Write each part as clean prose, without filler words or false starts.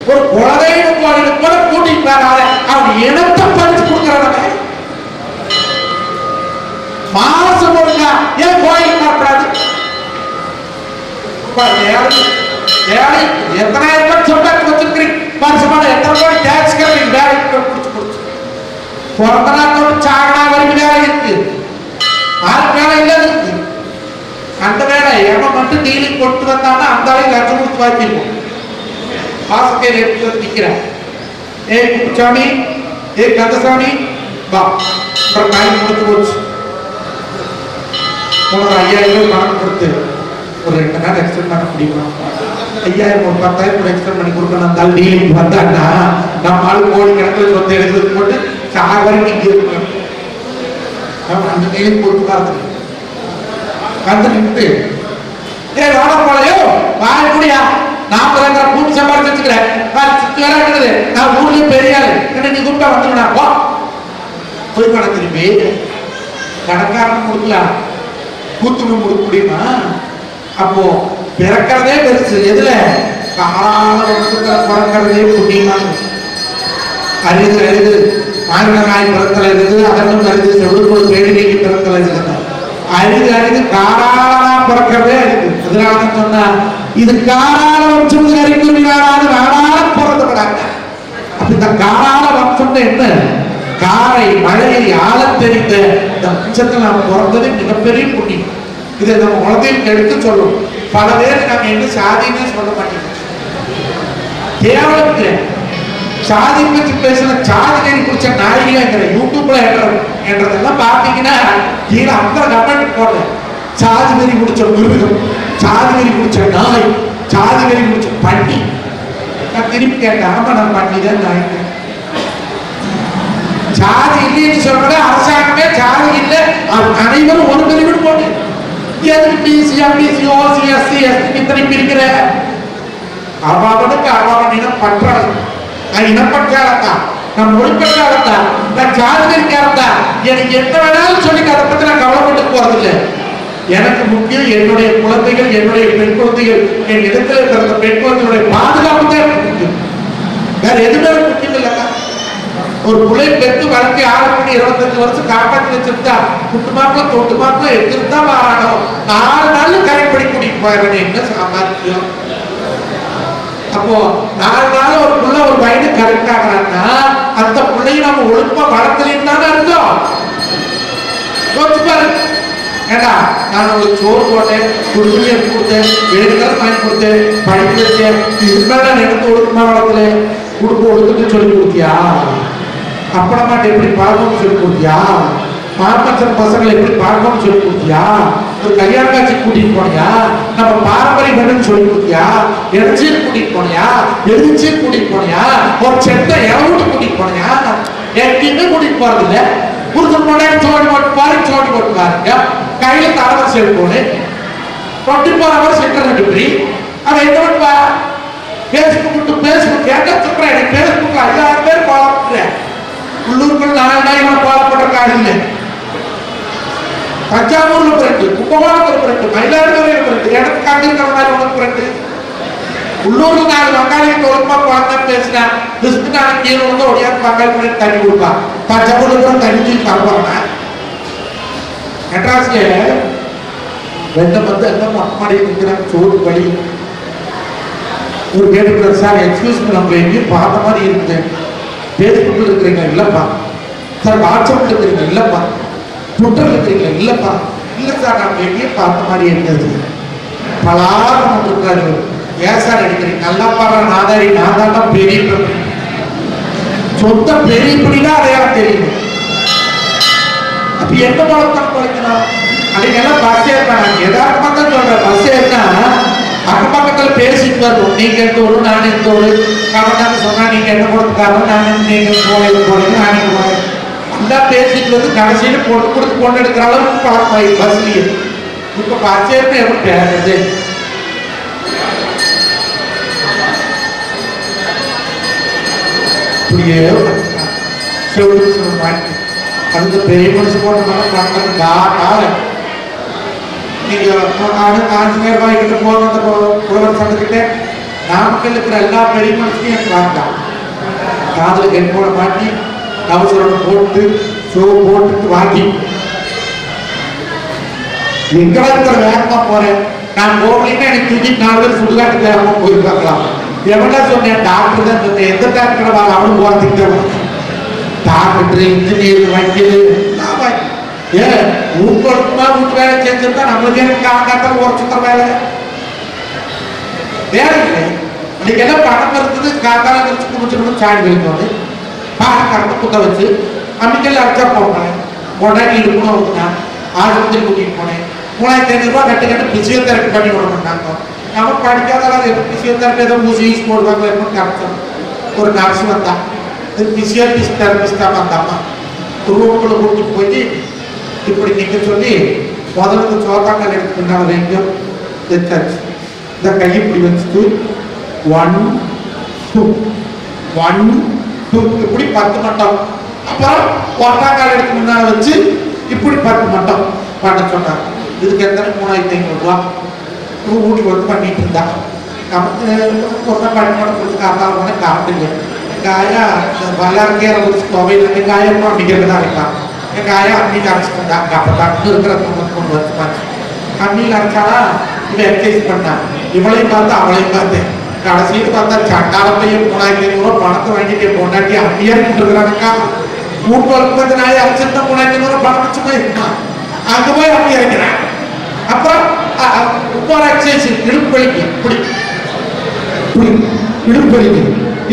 ஒரு குலதெய்வ கோயிலுக்கு கூட கூட்டிட்டு வராத அவன் இனத்தை பறிச்சு கொடுக்கறவங்க மாசம் ஒழுங்கா ஏன் கோயில் காட்டுறாது? எத்தனாயிரம் ரூபாய் சொன்னாக்கு வச்சிருக்கிறீங்க வருஷமான எத்தனை கோடி டேக்ஸ் கட்டுறீங்க வேலைக்கு குடிச்சு குடிச்சு பிறந்த நாள் சாகனா வரைக்கும் வேலை இருக்கு ஆறு வேலை இல்லை இருக்கு அந்த வேலை எவன் மட்டும் டீலிங் கொண்டு வந்தான்னா அந்த அளவுக்கு லட்சம் கொடுத்து வாங்கிருக்கோம் வாசக்கையில் எடுத்து நிற்கிறேன் ஏய் குப்புசாமி ஏய் கந்தசாமி வா அப்புறம் டைம் கொடுத்து போச்சு உனக்கு 5000 பணம் கொடுத்து ஒரு 2 நாள் எக்ஸ்டெண்ட் பண்ண முடியுமா? 5000 ஒரு 10,000 கூட எக்ஸ்டெண்ட் பண்ணி கொடுக்கணும் அந்த டீலிங் வந்தான்னா நம்ம ஆளு கோடி கணக்கில் சொந்த எடுத்து போட்டு சாக வரைக்கும் இங்கே இருக்கணும் அந்த டீலிங் கொடுத்து பார்த்து வந்து நின்று ஏ வாடப்பாளையோ வாங்க முடியா 40,000 கூட்டி சம்பாதிச்சு வச்சுக்கிறேன் சுத்தி வேலை இருக்குது நான் ஊர்லயும் பெரிய ஆளு நீ கூப்பிட்டா வந்துடுனா போ போய் பணம் திரும்பி கணக்காரன் கொடுக்கலாம் கூத்துணு கொடுக்க முடியுமா? அப்போ பிறக்கிறதே பெருசு எதுல கால வம்சத்துல பிறக்கிறதே புண்ணியமா அரிது அரிது ஆயிரநாய் பிறத்தல் இருக்குது அதனும் அரிது செவிடுக்குள் பேடிகைக்கு பிறத்தல் இருக்குது அரிது அரிது காராளனா பிறக்கிறதே அரிது அதனால சொன்னா இது காராள வம்சம் அறிக்குறி நாடாது நாடால பிறந்துவிடாங்க. அப்ப இந்த காராள வம்சம் என்ன? காரை மழையை ஆழ தெரிந்த இந்த வம்சத்தில் நாம் பிறந்தது மிகப்பெரிய புண்ணியம். இதை நம்ம குழந்தைகளுக்கு எடுத்து சொல்லும். பல பேர் நம்ம என்ன சாதின்னு சொல்ல மாட்டேங்க கேவலம் சாதி பற்றி பேசுற சாதி நெறி குடிச்ச நாயகிங்கிற யூடியூப்ல என்றதெல்லாம் பார்த்தீங்கன்னா கீழே அந்த கமெண்ட் போடுறேன் சாதி நெறி குடிச்ச மிருகம் சாதி நெறி குடிச்ச நாய் சாதி நெறி குடிச்ச பன்னி. நான் திருப்பி கேட்டேன் ஆமா நான் பண்ணி தான் நாய்க்கு சாதி இல்லைன்னு சொல்றத அரசாங்கமே சாதி இல்லை அனைவரும் ஒரு பிரிவு போட்டு எதுக்கு BC MBC OC SC ST இத்தனை பிரிக்கிற அவனுக்கு அவன் இனம் பற்றாது நான் இனப்பற்றாலத்தான் நான் மொழிப்பற்றாலத்தான் நான் ஜாதிக்காரத்தான் எனக்கு என்ன வேணாலும் சொல்லி அதை பத்தி நான் கவலைப்பட்டு போறதில்லை. எனக்கு முக்கியம் என்னுடைய குழந்தைகள் என்னுடைய பெண் குழந்தைகள் என் இடத்துல பிறந்த பெண் குழந்தைகளுடைய பாதுகாப்பு தான் எனக்கு முக்கியம். வேற எதுவுமே முக்கியம் இல்லைங்க. ஒரு பிள்ளை பெற்று வளர்த்தி 6 மணி 25 வருஷம் காப்பாற்றி வச்சிருந்தா குட்டு மாப்பிள்ள தொட்டு மாப்பிள்ள எடுத்துருந்தா வாரானோ 4 நாள் கரைப்படி கூட்டிட்டு போயிடணும் என்ன சாமர்த்தியம். அப்போ 4 நாள் ஒரு புள்ள ஒரு வயது கரெக்ட் ஆகிறான்னா அந்த பிள்ளையை நம்ம ஒழுக்கமா வளர்த்தலின்னு தானே இருந்தோம். யோசிப்பாரு ஏண்டா நான் ஒரு சோறு போட்டேன் குடுமையை கொடுத்தேன் வேணுங்கிறது வாங்கி கொடுத்தேன் படிக்க வச்சேன் இது மேல நான் எடுத்து ஒழுக்கமா வளர்க்கல குடும்ப ஒழுக்கத்தை சொல்லி கொடுத்தியா? அப்பளமாட்ட எப்படி பார்க்கணும்னு சொல்லி கொடுத்தியா? மார்க்கச்சர் பசங்களை எப்படி பார்க்கணும்னு சொல்லி கொடுத்தியா? ஒரு கல்யாண காட்சி கூட்டிட்டு போனியா? நம்ம பாரம்பரிய வேணும்னு சொல்லி கொடுத்தியா? எரிச்சல் கூட்டிட்டு போனியா? எரிச்சல் கூட்டிட்டு போனியா? ஒரு செட்டை இறவிட்டு கூட்டிட்டு போனியா? எங்கேயுமே கூட்டிட்டு போறது இல்லை. புரிதல் முன்னாடி சோடி போட்டு பாருங்க சோடி போட்டு பாருங்க கையில தலைவர் செல்போனு 24 hours இன்டர்நெட் இப்படி அவன் என்ன பண்ணுவா? பேஸ்புக் கேட்க சொல்றேன் எனக்கு பேஸ்புக்ல 5000 பேர் ஃபாலோ பண்றேன். உள்ளூருக்குள்ள 4 நாள் ஃபாலோ பண்ற காரணம் இல்லை. தஞ்சாவூர்ல பிறகு கும்பகோணத்துல பிறகு மயிலாடுதுறையில பிறகு இடத்துக்கு அங்கிருக்கிற மாதிரி உனக்கு பிறகு உள்ளூர்ல 4 வங்காளிக்கு ஒழுக்கமா குழந்தை பேசினா கிறிஸ்துக்கான கீழே வந்து ஒடியாது வங்காளி பண்ணி தண்ணி கொடுப்பான். தஞ்சாவூர்ல கூட தண்ணி தருவாங்க. மெட்ராஸ்ல 2 மந்த் எந்த மொட்டமாடி இருக்கிறாங்க சோறு வழி ஒரு கேட்டுக்கிறார் சார் எக்ஸ்கியூஸ் மீ நம்ம எங்கேயும் பார்த்த மாதிரி இருக்குது. பேஸ்புக்கில் இருக்கிறீங்க இல்லைப்பா. சார் வாட்ஸ்அப்பில் இருக்கிறீங்க இல்லைப்பா. ட்விட்டரில் இருக்கிறீங்க இல்லைப்பா. இல்லை சார் நம்ம எங்கேயும் பார்த்த மாதிரி இருக்கிறது. பலாரம் இருக்காரு. ஏன் சார் எடுக்கிறீங்க? நல்லா பாடுற நாதாரி நான் தான் பெரிய சொந்த பெரியபடினா அதையெல்லாம் தெரியும். அப்ப எந்த பழத்தான் குறைக்கணும்? அன்னைக்கு எல்லாம் பஸ் ஏறினாங்க. எதார்த்தமா தான் சொல்றேன். பஸ் ஏறினா அக்கப்பக்கத்துல பேசிட்டு வரும். நீங்க எந்த ஊரு நான் எந்த ஊரு கவர்னான்னு சொன்னா நீங்க என்ன கொடுத்துக்காரன் நான் நீங்க கோயிலுக்கு போறீங்க நான் போறேன் அந்த பேசிட்டு வந்து கடைசியில பொண்ணு கொடுத்து பொண்ணு எடுக்கிற அளவுக்கு பழக்கம் பஸ்லயே. இப்ப பஸ் ஏறினா எப்படி பேசுறது? இப்படியே அதுக்கு பெரிய மனுஷன் போட்டு நீங்க ஆஞ்சநேயர் கிட்ட போன அந்த புலவர் சங்கத்துக்கிட்ட நாமக்கல் இருக்கிற எல்லா பெரிய மனுஷனையும் பார்த்தான். காதல ஹெட்போனை மாட்டி அவசரோட போட்டு ஷோ போட்டுட்டு வாங்கி எங்கடா இருக்கிற வேகமா போறேன். நான் போகலைன்னா எனக்கு தூக்கிட்டு 4 பேர் சுடுகாட்டுக்கு வேகமா போய் பார்க்கலாம். எவனா சொன்னேன்? டாக்டர் தான் சொன்னேன். எந்த டாக்டர் வாங்க அவனு போறதுக்கு டாக்டர் இன்ஜினியர் வக்கீல் ஏன் ஊருக்குமா வீட்டு வேலை செஞ்சிருந்தா நம்மளுக்கு எனக்கு காக்காத்தான் ஒரு சுத்தர வேலை வேலை இல்லை. இன்னைக்கு எல்லாம் பணம் இருக்குது. காத்தால வச்சு குடிச்சிருக்கணும். சாணி வைக்கணும். பாடம் கறந்து குத்த வச்சு அன்னைக்கெல்லாம் அடிச்சா போனேன். கொண்டாடி இருக்கணும். அவருக்கு ஆஸ்பத்திரி கூட்டிட்டு போனேன். 3500 ரூபாய் கட்டு பிசியோதெரப்பி பண்ணி விட மாட்டாங்க. நம்ம படிக்காத பிசியோதெரப்பி ஏதோ ஊசி யூஸ் போடுவாங்க. கஷ்டம். ஒரு நர்ஸ் வந்தா பிசியோதெரபிஸ்ட் தான் வந்தாம்மா. ரூமுக்குள்ள கூட்டிட்டு போய் இப்படி நிக்க சொல்லி முதல்ல சோத்தாக்கால் எடுத்து பின்னால வைங்க வச்சாச்சு. இந்த கை இப்படி வச்சுட்டு 1 2 1 2 இப்படி 10 மட்டம். அப்புறம் சோத்தாக்கால் எடுத்து முன்னால வச்சு இப்படி 10 மட்டம் பண்ண சொன்னாங்க. இதுக்கு எத்தனை 3500 ரூபா வீட்டுக்கு வந்து பண்ணிட்டு இருந்தா. ஒரு பண்ணி கொடுத்து காத்தால் போன காப்பில்லை. எங்க ஆயா வல்லாரக்கீரை முடிச்சு துவையில எங்க ஆயம்மா அப்படிங்கிறது தான் இருக்கான். எங்க ஆயா அண்ணியில் அரைச்சிட்டு இருந்தாங்க. அப்பதான் இருக்கிற கொண்டு வச்சு அண்ணியில் அரைச்சாலா இவன் எக்ஸசைஸ் பண்ணான். இவளையும் பார்த்து அவளையும் பார்த்தேன். கடைசியில் பார்த்தா சட்டாளத்தையும் 3500 ரூபா பணத்தை வாங்கிட்டு பொண்டாட்டி அண்ணியா இருக்கிறானுக்கா. வீட்டு வளர்ப்பு நாயை அரைச்சிருந்தா 3500 ரூபா பணம் வச்சுமா இருக்கான். அங்க போய் அப்படி இறக்கிறான். அப்புறம் உப்பார எக்ஸசைஸ் இடுப்பு வலிக்கு இப்படி இடுப்பு வலிக்கு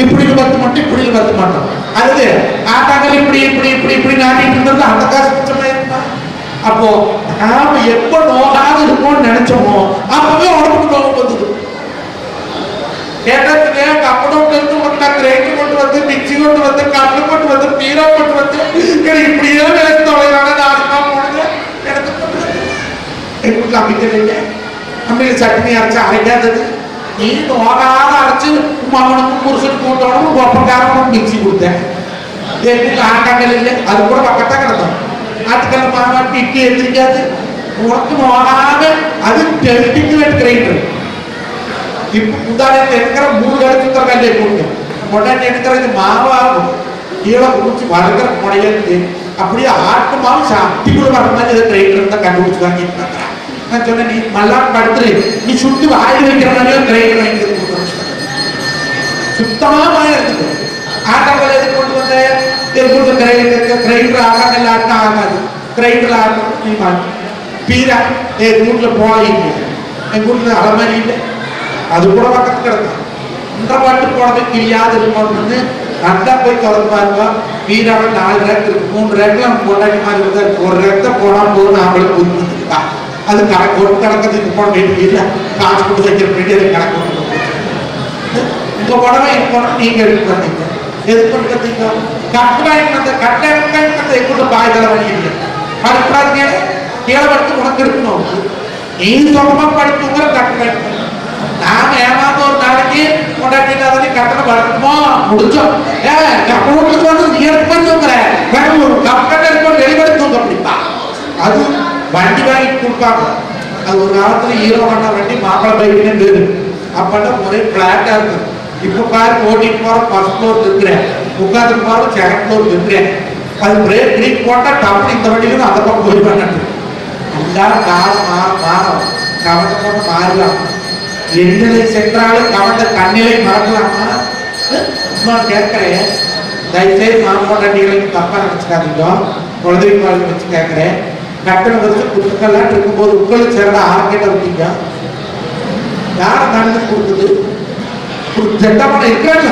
இப்படி 10 மட்டும் இப்படி 10 மாட்டோம். அது ஆட்டாக்கள் இப்படி இப்படி இப்படி இப்படி நாட்டிட்டு இருந்தது அந்த காசு மிச்சமா இருந்தா. அப்போ நாம எப்ப நோகாது இருக்கோம்னு நினைச்சோமோ அப்பவே உடம்புக்கு நோக்கம் வந்தது. கேட்டதுக்கு கப்படம் கிரைண்டர் கொண்டு வந்து மிக்சி கொண்டு வந்து கல்லு கொண்டு வந்து பீரோ கொண்டு வந்து எனக்கு இப்படியே வேலை தொலைவான நாசமா போனது. எனக்கு எங்க வீட்டுல அம்பிக்கல அம்மையில சட்னி அரைச்சு அரைக்காதது. நீ நோகாத அரைச்சு மகனுக்கும் புருஷனுக்கு கூட்டணும் ஒப்பக்காரனும் மிக்சி கொடுத்தேன். எங்க வீட்டுல ஆட்டாங்கல் இல்லை. அது கூட பக்கத்தான் கிடக்கும். ஆட்டுக்கல்ல மாவாட்டி இட்லி எடுத்துக்காது. உனக்கு நோகாம அது டெல்டிங் கிரைண்டர். இப்ப உதாரணத்தை எடுக்கிற 3 கருத்து கல்லை போட்டு கொண்டாட்டி எடுக்கிறது மாவாகும். கீழே குடிச்சு வளர்க்கிற முனையிருந்து அப்படியே ஆட்டு மாவு சாப்பிட்டுக்குள்ள வர மாதிரி ஏதோ கிரைண்டர் தான் கண்டுபிடிச்சு வாங்கிட்டு நான் சொன்னேன். நீ மல்லாட்டு படுத்துரு. நீ சுட்டு வாயில் வைக்கிற மாதிரியே கிரைண்டர் வாங்கி சுத்தமா எடுத்துக்கோ. ஆட்டாக்கள் எது கொண்டு வந்த கிரைண்டர் ஆட்டாங்கல்ல ஆட்டினா ஆகாது. கிரைண்டர் ஆட்டணும் நீ பீரா என் வீட்டுல போயிங்க. என் வீட்டுல அலமாரி இல்லை. அது கூட பக்கத்து கிடக்கும். இந்த பாட்டு போனது கிளியாது இருக்கணும்னு நல்லா போய் திறந்து பாருங்க. வீராவை 4 ரேக் இருக்கு. 3 ரேக்ல போட்டாடி மாதிரி இருக்கு. ஒரு ரேக் தான் போனா போதும். நாமளே புரிஞ்சுக்கா. அது கணக்கு ஒரு கணக்கத்துக்கு போன வேண்டிய இல்லை. காசு கொடுத்து வைக்கிற வேண்டிய அது கணக்கு. உங்க புடவை என் போன நீங்க எடுத்து வந்தீங்க. எது பண்ணுறீங்க? கட்டாயம் அந்த கட்டாயத்தை கூட பாய்தலை பண்ணிடுங்க. படிக்கூடாதுங்க. கீழே படித்து உனக்கு இருக்கணும். நீ சொந்தமா படிப்புங்கிற கட்டாயம். நாம ஏமாந்த ஒரு நாளைக்கு கொண்டாட்டிட்டு கட்டணம் வளர்க்குமோ முடிச்சோம். கப்பலுக்கு வந்து நீ எடுத்து தூங்குற ஒரு கப்பல் எடுத்து வெளிப்பட தூங்க அப்படிப்பா. அது வண்டி வாங்கி கொடுப்பாங்க. அது ஒரு காலத்துல ஹீரோ பண்ண வண்டி மாப்பிள்ளை பைக்குன்னு பேரு. அப்பெல்லாம் ஒரே பிளாட்டா இருக்கு. இப்ப பாரு ஓட்டிட்டு போற ஃபர்ஸ்ட் ஃப்ளோர் இருக்கிறேன். உட்காந்துட்டு போற செகண்ட் ஃப்ளோர் இருக்கிறேன். அது பிரேக் பிரேக் போட்டா டப்பு இந்த வண்டியில அந்த பக்கம் போய் பண்ணு. எல்லாரும் காலம் மாறும். கவனத்தை போட்டு மாறலாம். எண்ணிலை சென்றாலும் கவர்ந்த கண்ணிலை மறக்கலாமா? நான் கேட்கிறேன். தயவுசெய்து மாம்பொண்டாட்டிகளுக்கு தப்பா நினைச்சுக்காதீங்க. குழந்தை பால் வச்சு கேட்கிறேன். கட்டணம் வச்சு குத்துக்கெல்லாம் இருக்கும்போது உங்களுக்கு சேர்ந்த ஆர்கிட்ட விட்டீங்க. யாரும் நடந்து கொடுத்தது? செட்டமான இருக்கிறாங்க.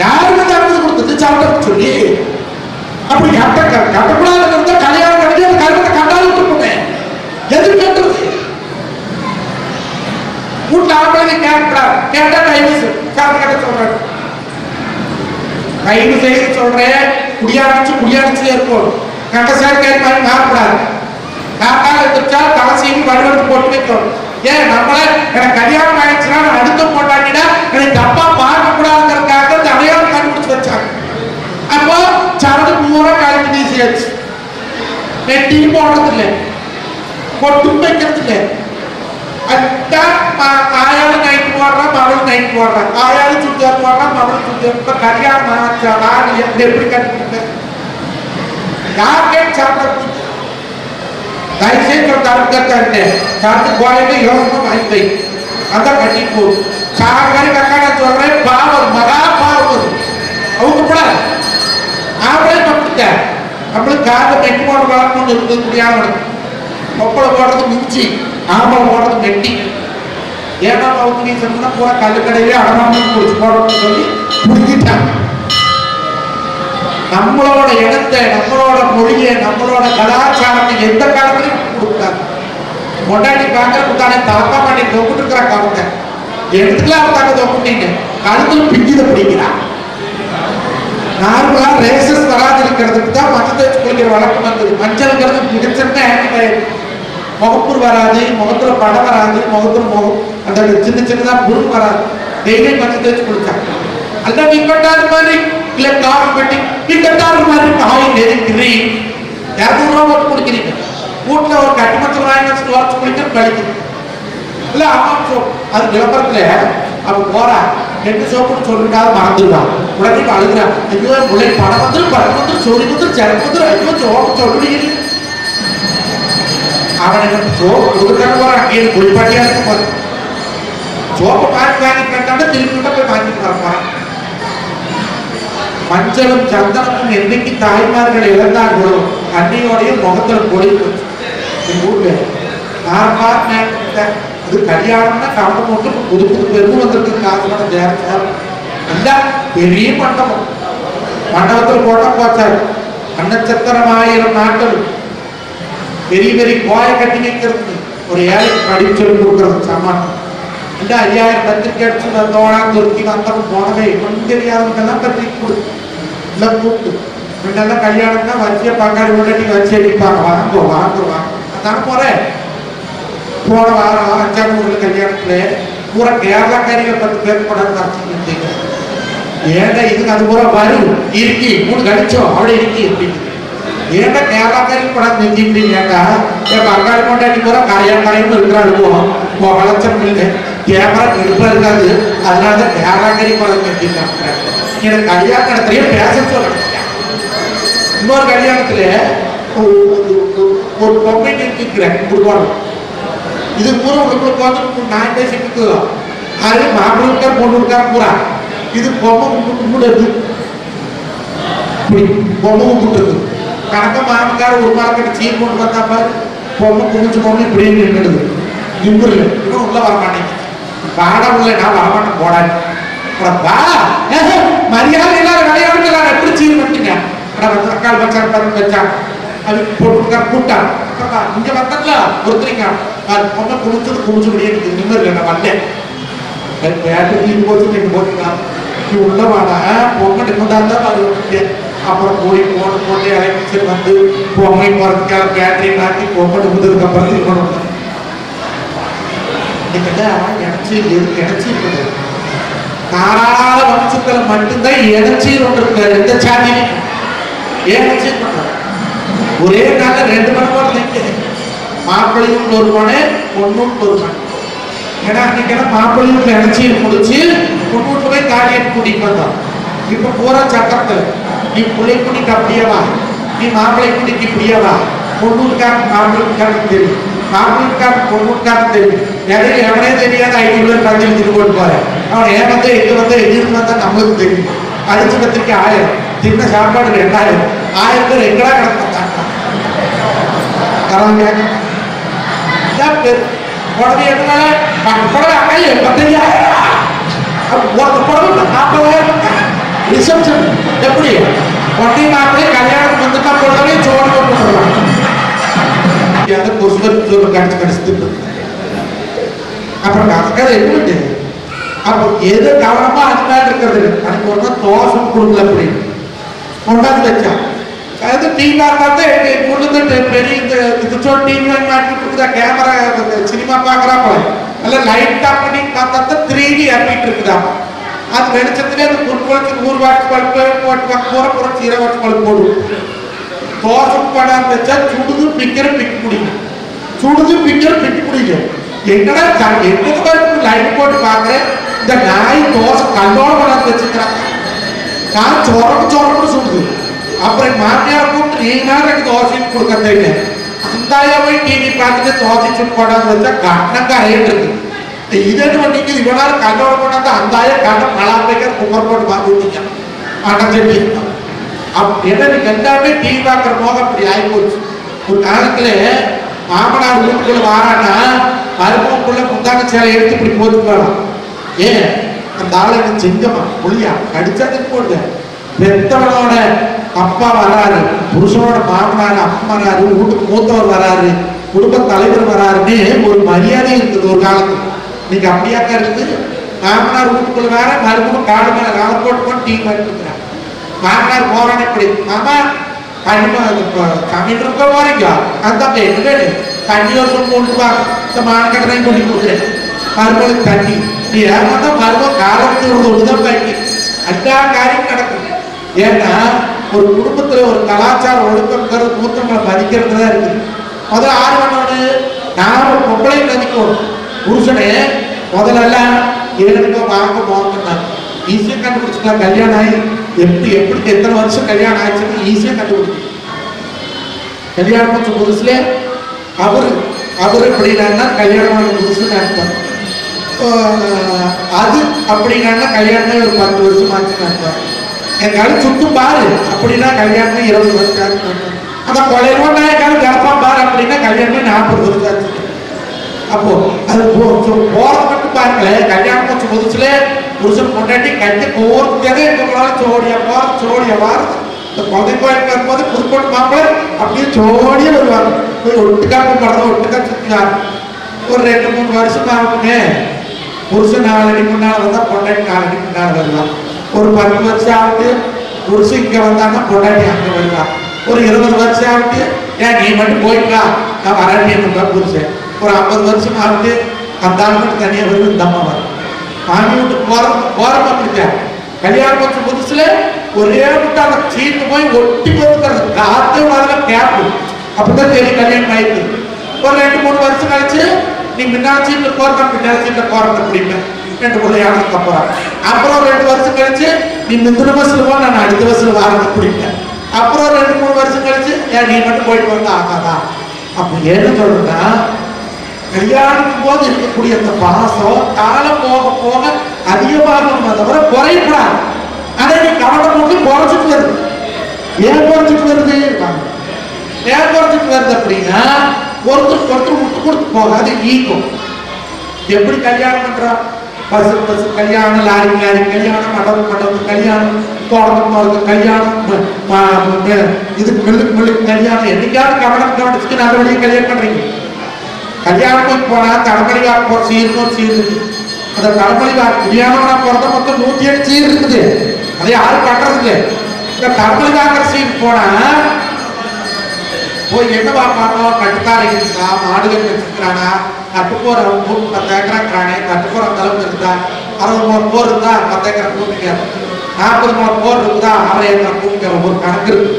யாருமே நடந்து கொடுத்தது சாப்பிட சொல்லி அப்படி கட்டக்கூடாது. கல்யாணம் பண்ணி அந்த கருவத்தை கண்டாலும் கொடுப்பேன். எது கேட்டது? வீட்டுல ஆம்பளை கேட்கிறார். கேட்டா டைவர்ஸ் கட்ட சொல்றாரு. கைது செய்து சொல்றேன். குடியாடிச்சு இருக்கும். கட்ட சேர்க்கை மாதிரி மாறக்கூடாது. காக்கால எடுத்துச்சா கவசியும் வடிவெடுத்து போட்டு வைக்கணும். ஏன் நம்மள எனக்கு கல்யாணம் ஆயிடுச்சுன்னா அடுத்த போட்டாட்டினா எனக்கு தப்பா பார்க்க கூடாதுங்கிறதுக்காக இந்த அடையாளம் கண்டுபிடிச்சு வச்சாங்க. அப்போ சரடு பூரா கலந்து வீசியாச்சு. நெட்டியும் போடுறது இல்லை. பொட்டும் வைக்கிறது இல்லை. ஆயாலும் நைட்டு போடுறான், மகளும் நைட்டு போடுறான். ஆயாலும் சுடிதார் போடுறான், மகளும் சுடிதார். இப்ப கல்யாணம் எப்படி கட்டிக்கிட்டு யார் கேட்டு சாப்பிட தயவுசெய்து தடுக்கத்தாரு சாப்பிட்டு போயிட்டு யோகமா வாங்கி அதான் கட்டிட்டு போகும். சாகரி கக்கான சொல்றேன், பாவம் மகா பாவம் அவங்க கூட ஆம்பளை பப்பிட்ட நம்மளுக்கு காந்த மெட்டி போட வளர்க்கணும்னு இருக்கக்கூடிய கொப்பளை போடுறது மிஞ்சி, ஆம்பளை போடுறது மெட்டி. ஏன்னா அவங்க நீ சொன்னா பூரா கல்லுக்கடையிலே அடமானம் குடிச்சு போடணும்னு சொல்லி புரிஞ்சிட்டாங்க. நம்மளோட இடத்தை, நம்மளோட மொழியை, நம்மளோட கலாச்சாரத்தை எந்த காலத்திலையும் கொடுத்தாங்க. கொண்டாடி பார்க்கறதுக்கு தானே தாத்தா பாண்டி தொகுட்டு இருக்கிற காலத்தை எடுத்துக்கலாம் அவத்தாங்க தொகுட்டீங்க கழுத்துல பிஞ்சுத பிடிக்கிறான். நார்மலா ரேசஸ் வராது இருக்கிறதுக்கு தான் மஞ்சள் தேய்ச்சி குளிக்கிற வழக்கம் வந்தது. மஞ்சள்ங்கிறது பிடிச்சிருந்தா ஆன்டிபயோட்டிக். முகப்பூர் வராது, முகத்துல படம் வராது, முகத்துல முகம் அந்த சின்ன சின்னதா புருள் வராது. டெய்லி மஞ்சள் தேய்ச்சி குளிச்சாங்க. அல்ல விக்கட்டாத மாதிரி இல்ல காஃபி பெட்டி விக்கட்டாத மாதிரி காய் நெருக்கிறீ 200 ரூபா போட்டு குடிக்கிறீங்க. வீட்டுல ஒரு கட்டுமத்தில் வாங்கி வச்சுட்டு உரைச்சு குளிக்கிற கழிக்குது இல்ல அம்மா சோப். அது விளம்பரத்துல அவ போறா ரெண்டு சோப்புன்னு சொல்லிட்டாவது மறந்துடுவான். உடனே அழுகுறான், ஐயோ முளை படம் வந்து படம் வந்து சொல்லி வந்து ஜனக்கு வந்து ஐயோ சோப்பு சொல்லுறீங்க. அவனுக்கு சோப்பு கொடுத்தாங்க போறான், அங்கே குளிப்பாட்டியா இருக்க போறான். சோப்பை பார்த்து வாங்கிட்டாண்டா திரும்பி போய் வாங்கிட்டு வரப்பான். மஞ்சளும் சந்தனமும் என்னைக்கு தாய்மார்கள் இழந்தார்களோ அன்னையோடைய முகத்துல பொழி போச்சு. எங்க ஊர்ல அது கல்யாணம்னா கவலை போட்டு புது புது பெருமை வந்திருக்கு. காசு தேர்ச்சார் அந்த பெரிய மண்டபம், மண்டபத்தில் போட்டா போச்சாரு. அன்னச்சத்திரம் 1000 நாட்கள் பெரிய பெரிய கோயை கட்டி வைக்கிறது, ஒரு ஏழைக்கு படிப்பு சொல்லி கொடுக்கறது சமானம். இந்த 5000 பத்திரிக்கை அடிச்சு தோழா துருக்கி வந்தவங்க போனவே ஒன்றும் தெரியாதவங்கெல்லாம் பத்திரிக்கை கொடுத்து இல்லை கூப்பிட்டு முன்னெல்லாம் கல்யாணம்னா வரிசையை பங்காளி முன்னாடி வரிசை அடிப்பாங்க, வாங்க வாங்க வாங்க. அதான போறேன். போன வாரம் 5ஆம் ஊர்ல கல்யாணத்துல பூரா கேரளாக்காரிகள் 10 பேர் கூட நடத்திட்டு ஏன்டா இதுக்கு அது பூரா வரும் இருக்கி 3 கடிச்சோம் அவளை இருக்கி அப்படின்னு ஏன்டா கேரளாக்காரி கூட நிறுத்திட்டு ஏன்டா என் பங்காளி கொண்டாடி பூரா கரையாக்காரியும் இருக்கிறாளுவோம் வளர்ச்சம் இல்லை கேமரா நெருப்பா இருக்காது, அதனாலதான் கேரளாக்காரி கூட நிறுத்திட்டாங்க. எனக்கு கல்யாணத்திலேயே பேச சொல்ல. இன்னொரு கல்யாணத்துல ஒரு பொம்மை நிறுத்திக்கிறேன் கொடுக்கணும். இது பூரா உங்களுக்கு வந்து நான் பேசிட்டு அது மாப்பிள்ளை இருக்கார் பொண்ணு இருக்கார் பூரா இது பொம்மை கும்பிடுது. பொம்மை கும்பிட்டுது கணக்க மாமக்கார ஒரு மார்க்கெட் சீர் கொண்டு வந்தா பாரு பொம்மை குமிச்சு பொம்மை இப்படியே நின்றுடுது. இம்புல இன்னும் உள்ள வரமாட்டேங்க. பாடம் உள்ள நான் வரமாட்டேன் போடாது மரியாதை இல்லாத விளையாட்டு எல்லாரும் எப்படி சீர் பண்ணிட்டீங்க. தக்காளி பச்சாரு பாருங்க வச்சாங்க அது போட்டு கூட்டாங்க. இங்க வந்தல ஒருத்தரிங்க பொம்மை குமிச்சது குமிச்சுபடியே எனக்கு நிம்மதி இல்லை. நான் வந்தேன் போட்டு நீங்க போட்டுக்கலாம் நீ உள்ள வாடா பொம்மை நிம்மதா இருந்தா அது அப்புறம் போய் போட்டு இறக்கி வந்து பொம்மை போறதுக்காக கேட்டரிங் ஆட்டி பொம்மை நிமிந்ததுக்கு அப்புறம் திருமணம் இணைச்சி இணைச்சி இருக்குது. தாராள வம்சத்துல மட்டும்தான் இணைச்சீர் ஒன்று இருக்காரு. எந்த சாதியிலும் இணைச்சி பண்றாங்க. ஒரே நாள்ல 2 மணி நேரம் நிற்குது. மாப்பிள்ளையும் ஒரு மணி பொண்ணும் ஒரு மணி. ஏன்னா அன்னைக்கு மாப்பிள்ளையும் இணைச்சீர் முடிச்சு பொண்ணு போய் காரியம் கூட்டிட்டு வந்தோம். இப்ப பூரா சட்டத்துல நீ பிள்ளை கூட்டிட்டு அப்படியேவா, நீ மாப்பிள்ளை கூட்டிட்டு இப்படியேவா, பொண்ணுக்காரன் மாப்பிள்ளைக்காரன் தெரியும், மாப்பிள்ளைக்காரன் பொண்ணுக்காரன் தெரியும். நிறைய எவனே தெரியாத 5 பேர் பஞ்சு போட்டு போறேன். அவன் ஏன் வந்து எங்க வந்து எதிர்த்து வந்தா நம்மளுக்கு தெரியும். அடிச்சு பத்திரிக்கை 1000 சின்ன சாப்பாடு 2000 1000 பேர் எங்கடா கிடந்தாங்க புடவை எதுனால புடவை அக்கா 85,000 ஒரு புடவை 40,000 ரிசப்ஷன் எப்படி ஒட்டி மாப்பிள்ளை கல்யாணம் வந்துட்டா புடவை சோறு போட்டுருவாங்க. கடிச்சு கடிச்சு அப்புறம் அதுக்காக என்ன அப்போ எது கவனமா அதுதான் இருக்கிறது. அதுக்கு ஒரு நாள் தோசம் கொடுக்கல அப்படின்னு கொண்டாந்து வச்சா அது டிவியா பார்த்து கொண்டு பெரிய இது சொல்லி டிவி வாங்கி மாட்டிட்டு இருக்குதா கேமரா சினிமா பாக்குறாப்ப நல்லா லைட் ஆஃப் பண்ணி பார்த்தா 3D ஏறிட்டு இருக்குதா. அது வெளிச்சத்திலே அந்த குறுக்குளத்துக்கு 100 வாட்ஸ் பல்பு போட்டு போற 0 வாட்ஸ் பல்பு போடும். தோசம் படம் வச்சா சுடுது பிக்கிற பிக்க முடியும், சுடுது பிக்கிற பிக்க முடியும். என்னடா என்னதுக்கு லைட் போட்டு பாக்குறேன், இந்த நாய் தோசை கல்லோட கொண்டாந்து வச்சுக்கிறாங்க. நான் சொரக்கு சொல்லுது. அப்புறம் மாமியார் கூப்பிட்டு நீங்க எனக்கு தோசை கொடுக்க தெரியும். அந்தாயா போய் டிவி பார்த்துட்டு தோசை சுட்டு கொண்டாந்து வச்சா கண்ணங்க அறையிட்டு இருக்கு. இதே பண்ணிக்கு இவனால கல்லோட கொண்டாந்து அந்தாய கண்ணை மலாப்பைக்க குக்கர் போட்டு பார்த்துட்டீங்க அடைஞ்சிட்டு. என்ன எல்லாமே டிவி பார்க்குற போக அப்படி ஆகி போச்சு. ஒரு காலத்துல மாமனார் வீட்டுக்குள்ள வாரானா மருமக்குள்ள முந்தாங்க சேலை எடுத்து இப்படி போட்டுட்டு வரலாம். ஏன் அந்த ஆளை செஞ்சமா மொழியா கடிச்சதுக்கு போடுங்க. பெத்தவனோட அப்பா வராரு, புருஷனோட மாமனார் அப்பா வராரு, வீட்டுக்கு மூத்தவர் வராரு, குடும்ப தலைவர் வராருன்னு ஒரு மரியாதை இருக்குது ஒரு காலத்துல. நீங்க அப்படியாக்கா இருக்குது. மாமனார் வீட்டுக்குள்ள வேற, மருமகன் காடு மேல கால போட்டு டீ பண்ணிருக்கிறாங்க. மாமனார் போறானே இப்படி மாமா தமிழ் இருக்க போறீங்க அந்த என்ன தண்ணி வருஷம் கொண்டு வா, இந்த மானக்கட்டனை கொண்டு கொடுக்குறேன் மருமகளுக்கு தண்ணி. நீ ஏமாந்தா மருமகன் காலத்து ஒன்றுதான் தண்ணி. எல்லா காரியம் நடக்கும். ஏன்னா ஒரு குடும்பத்துல ஒரு கலாச்சார ஒழுக்கங்கிறது மூத்தங்களை மதிக்கிறது தான் இருக்குது. முதல்ல ஆறு பண்ணோன்னு நாம பொம்பளை மதிக்கணும். புருஷனே முதல்ல ஏழுக்கோ வாங்க போகணும் ஈஸியாக கண்டுபிடிச்சிக்கலாம். கல்யாணம் ஆகி எப்படி எத்தனை வருஷம் கல்யாணம் ஆயிடுச்சுன்னு ஈஸியாக கண்டுபிடிக்கும். கல்யாணம் பண்ண புதுசுல அவரு எப்படின்னா கல்யாணம் புதுசுன்னு அர்த்தம். அது அப்படின்னா கல்யாணமே ஒரு 10 வருஷம் ஆச்சுன்னு அர்த்தம். எங்காலும் சுத்தம் பாரு அப்படின்னா கல்யாணமே 20 வருஷம் ஆச்சு. அந்த கொலையில எங்காலும் கரப்பா பாரு அப்படின்னா கல்யாணமே 40 வருஷம் ஆச்சு. அப்போ அது போறது மட்டும் பாருங்களேன். கல்யாணம் கொஞ்சம் புதுசுல புருஷன் கொண்டாட்டி கட்டி போறதுக்காக எங்களால சோடியா போறது சோடியா வாருது. இந்த குழந்தை கோயிலுக்கு வரும்போது புதுக்கோட்டை மாப்பிள்ளை அப்படியே சோடியா வருவாங்க. போய் ஒட்டுக்காக படம் ஒட்டுக்கா சுத்தினார். ஒரு 2-3 வருஷம் ஆகுமே. புருஷன் 4 அடி முன்னால வந்தா பொண்டாட்டி 4 அடி முன்னால வருவான். ஒரு 10 வருஷம் ஆகுது புருஷன் இங்க வந்தான்னா பொண்டாட்டி அங்க வருவான். ஒரு 20 வருஷம் ஆகுது ஏன் நீ மட்டும் போயிட்டா நான் வரேன்னு புருஷன். ஒரு 50 வருஷம் ஆகுது அந்த ஆளுக்கு தனியா வருது இந்த அம்மா வரும். மாமி வீட்டுக்கு போறோம் அப்படித்தான். கல்யாணம் கொஞ்சம் புதுசுல ஒரே விட்டு அந்த சீட்டு போய் ஒட்டி போத்துக்கிறது காத்து கேப்பு அப்படிதான் தெரியும் கல்யாணம் ஆயிடுது. ஒரு 2-3 வருஷம் கழிச்சு நீ முன்னாள் சீட்ல போறதான் பின்னாள் சீட்ல போறது அப்படின்னு 2 பிள்ளையாளுக்கு அப்புறம் அப்புறம் 2 வருஷம் கழிச்சு நீ முந்தின பஸ்ல போ நான் அடுத்த பஸ்ல வாரது அப்படின்னு அப்புறம் 2-3 வருஷம் கழிச்சு ஏன் நீ மட்டும் போயிட்டு வந்தா ஆகாதா அப்படி என்ன சொல்றேன்னா கல்யாணத்துக்கு போது இருக்கக்கூடிய அந்த பாசம் காலம் போக போக அதிகமாக தவிர குறையக்கூடாது. அதை நீ கவனம் போட்டு குறைச்சிட்டு வருது. ஏன் குறைச்சிட்டு வருது? ஏன் குறைச்சிட்டு வருது அப்படின்னா ஒருத்தருக்கு விட்டு கொடுத்து போகாது ஈக்கும். எப்படி கல்யாணம் பண்றான்? பஸ் கல்யாணம், லாரி கல்யாணம், மண்டபம் கல்யாணம், தோட்டத்து கல்யாணம், இதுக்கு மில்லுக்கு கல்யாணம். என்னைக்காவது கவனிச்சுட்டு நல்ல வழியை கல்யாணம் பண்றீங்க. கல்யாணத்துக்கு போனா தலைமொழி போற சீர்னு சீர் இருக்கு. அந்த தலைமொழி கல்யாணம்னா பிறந்த மொத்தம் 108 சீர் இருக்குது. அதை யாரும் பண்றது இல்லை. இந்த தலைமொழி வாங்குற சீர் போனா போய் என்ன பார்ப்பாங்க? கட்டுக்காரை இருக்கா, மாடுகள் வச்சிருக்கிறானா, கட்டுப்போர் 10 ஏக்கரா இருக்கிறானே, கட்டுப்போர் அந்த அளவுக்கு இருக்குதா, 60 போர் இருந்தா 10 ஏக்கரா கூட்டிக்காரு, 40 போர் இருக்குதா 6 ஏக்கரா கூட்டிக்காரு. ஒரு கணக்கு இருக்கு.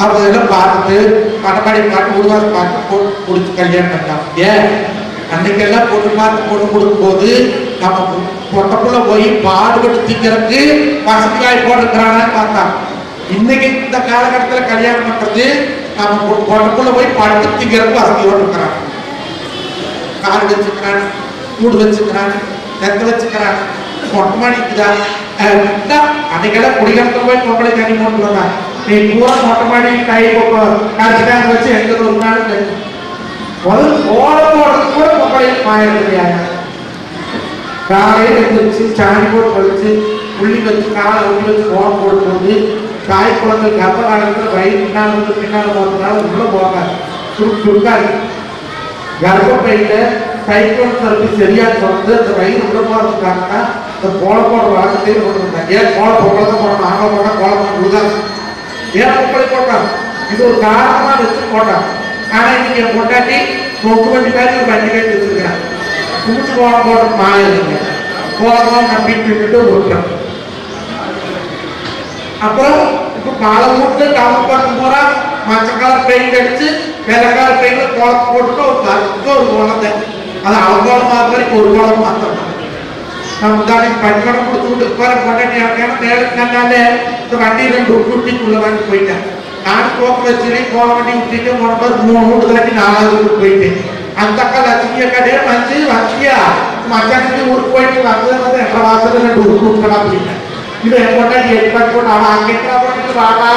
அப்போ இதெல்லாம் பார்த்துட்டு பணப்பாடி பார்த்து உருவாசி பார்த்து போட்டு கொடுத்து கல்யாணம் பண்ணலாம். ஏன் அன்னைக்கெல்லாம் பொண்ணு பார்த்து பொண்ணு கொடுக்கும் போது நம்ம பொட்டக்குள்ள போய் பாடுபட்டு திங்கிறதுக்கு வசதி வாய்ப்பு போட்டுக்கிறானான்னு பார்த்தான். இன்னைக்கு இந்த காலகட்டத்தில் கல்யாணம் பண்றது நம்ம பொட்டக்குள்ள போய் படுத்து திங்கிறதுக்கு வசதியோடு இருக்கிறான். காடு வச்சுக்கிறான், கூடு வச்சுக்கிறான், நெத்த வச்சுக்கிறான், மொட்டை மாடி இருக்குதான். அன்னைக்கெல்லாம் குடிக்கிறதுக்கு போய் பொம்பளை தண்ணி போட்டு வந்தான். நீ பூரா மொட்டை மாடி கை காய்ச்சிட்டாங்க வச்சு எங்க ஒரு நாள் முதல் கோலம் போடுறது கூட பொம்பளை மாயம் கிடையாது. காலையில் எழுந்திரிச்சு சாணி போட்டு கழிச்சு புள்ளி வச்சு காலை உள்ளி வச்சு கோலம் போடும்போது தாய் குழந்தை கர்ப்ப காலத்தில் வயிறு பின்னால் போகிறதுனால உள்ள போகாது, சுருக்காது. கர்ப்பப்பையில கைக்குழந்தை தரப்பு சரியா தொடர்ந்து அந்த வயிறு உள்ள போகிறதுக்காக இந்த கோலம் போடுற வழக்கத்தையே கொண்டு வந்தாங்க. ஏன் கோலம் பொம்பளை தான் போடணும், ஆக போனால் கோலம் விழுதாது. ஏன் பொம்பளை போட்டாங்க? இது ஒரு காரணமா வச்சு போட்டாங்க. ஆனா இன்னைக்கு பொண்டாட்டி 9 வண்டி பேருக்கு ஒரு வண்டி பேர் வச்சிருக்கிறாங்க. கும்பிட்டு கோலம் போடுற மாயிருங்க கோலம் நம்பிட்டு விட்டுறேன். அப்புறம் இப்ப காலை மூட்டு காலம் பார்த்து போறா மஞ்சக்கால பெயிண்ட் அடிச்சு வெள்ளக்கால பெயிண்ட் கோலத்தை போட்டுட்டு ஒரு குழந்தை அது அவங்க மாதிரி ஒரு குளம் மாத்திரம் நம்ம தானே பஞ்சடம் கொடுத்து விட்டு போற கொண்டாடி நேரத்தினாலே இந்த வண்டி 2 ஊட்டிக்குள்ள வந்து போயிட்டேன். நான் போக்க வச்சுனே போக வண்டி விட்டுட்டு 3 வீட்டு தாண்டி 4வது வீட்டுக்கு போயிட்டேன். அந்த அக்கா லட்சுமிய கடை வந்து வச்சியா மச்சானுக்கு ஊருக்கு போயிட்டு வந்து என்ற வாசல் 2 ஊட்டுக்கலாம் போயிட்டேன். இது கொண்டாடி 8 பட்டு போட்டு அவன் அங்கே போட்டு வாடா